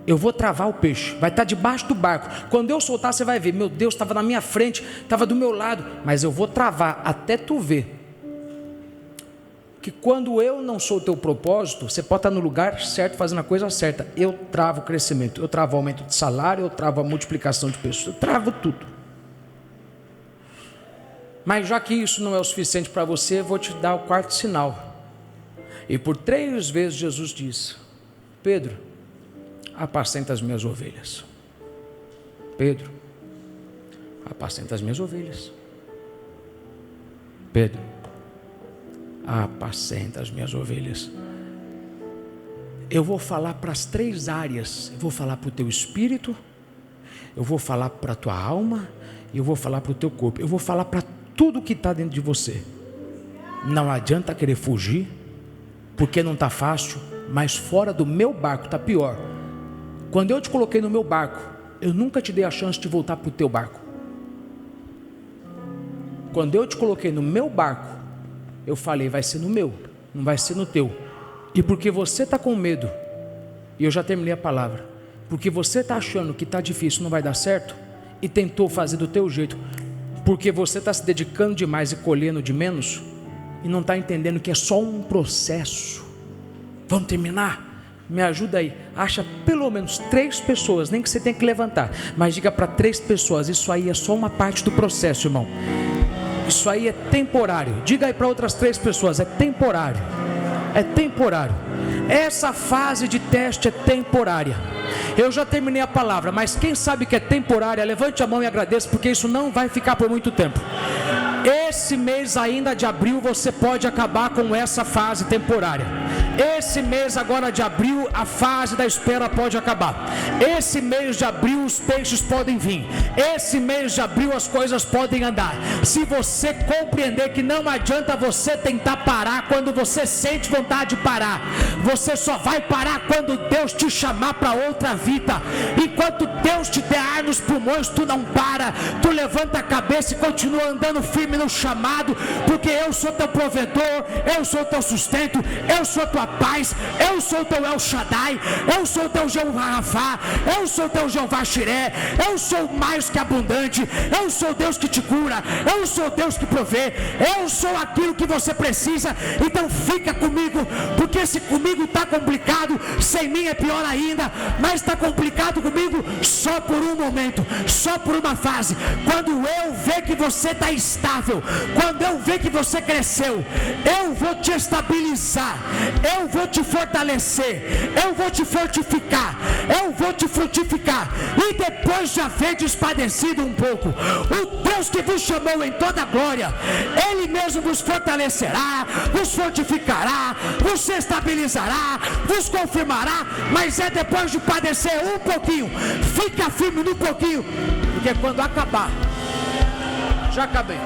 Eu vou travar o peixe. Vai estar debaixo do barco. Quando eu soltar, você vai ver. Meu Deus, estava na minha frente, estava do meu lado. Mas eu vou travar até tu ver que quando eu não sou o teu propósito, você pode estar no lugar certo, fazendo a coisa certa. Eu travo o crescimento, eu travo o aumento de salário, eu travo a multiplicação de pessoas, eu travo tudo. Mas já que isso não é o suficiente para você, eu vou te dar o quarto sinal. E por 3 vezes Jesus disse: Pedro, apacenta as minhas ovelhas. Pedro, apacenta as minhas ovelhas. Pedro, apacenta as minhas ovelhas. Eu vou falar para as 3 áreas. Eu vou falar para o teu espírito, eu vou falar para a tua alma e eu vou falar para o teu corpo. Eu vou falar para tudo que está dentro de você. Não adianta querer fugir, porque não está fácil, mas fora do meu barco está pior. Quando eu te coloquei no meu barco, eu nunca te dei a chance de voltar para o teu barco. Quando eu te coloquei no meu barco, eu falei, vai ser no meu, não vai ser no teu. E porque você está com medo, e eu já terminei a palavra, porque você está achando que está difícil, não vai dar certo, e tentou fazer do teu jeito, porque você está se dedicando demais e colhendo de menos, e não está entendendo que é só um processo. Vamos terminar? Me ajuda aí, acha pelo menos 3 pessoas, nem que você tenha que levantar, mas diga para 3 pessoas, isso aí é só uma parte do processo, irmão. Isso aí é temporário. Diga aí para outras 3 pessoas, é temporário. É temporário. Essa fase de teste é temporária. Eu já terminei a palavra, mas quem sabe que é temporária, levante a mão e agradeça, porque isso não vai ficar por muito tempo. Esse mês ainda de abril você pode acabar com essa fase temporária. Esse mês agora de abril a fase da espera pode acabar. Esse mês de abril os peixes podem vir. Esse mês de abril as coisas podem andar. Se você compreender que não adianta você tentar parar quando você sente vontade de parar, você só vai parar quando Deus te chamar para outra vida. Enquanto Deus te der ar nos pulmões, tu não para, tu levanta a cabeça e continua andando firme no chamado, porque eu sou teu provedor, eu sou teu sustento, eu sou tua paz, eu sou teu El Shaddai, eu sou teu Jeová Rafá, eu sou teu Jeová Shiré, eu sou mais que abundante, eu sou Deus que te cura, eu sou Deus que provê, eu sou aquilo que você precisa. Então fica comigo, porque se comigo está complicado, sem mim é pior ainda, mas está complicado comigo só por um momento, só por uma fase. Quando eu ver que você está estável, quando eu ver que você cresceu, eu vou te estabilizar, eu vou te fortalecer, eu vou te fortificar, eu vou te frutificar. E depois de haver despadecido um pouco, o Deus que vos chamou em toda glória, Ele mesmo vos fortalecerá, vos fortificará, vos estabilizará, vos confirmará. Mas é depois de padecer um pouquinho. Fica firme no pouquinho, porque quando acabar, já acabei.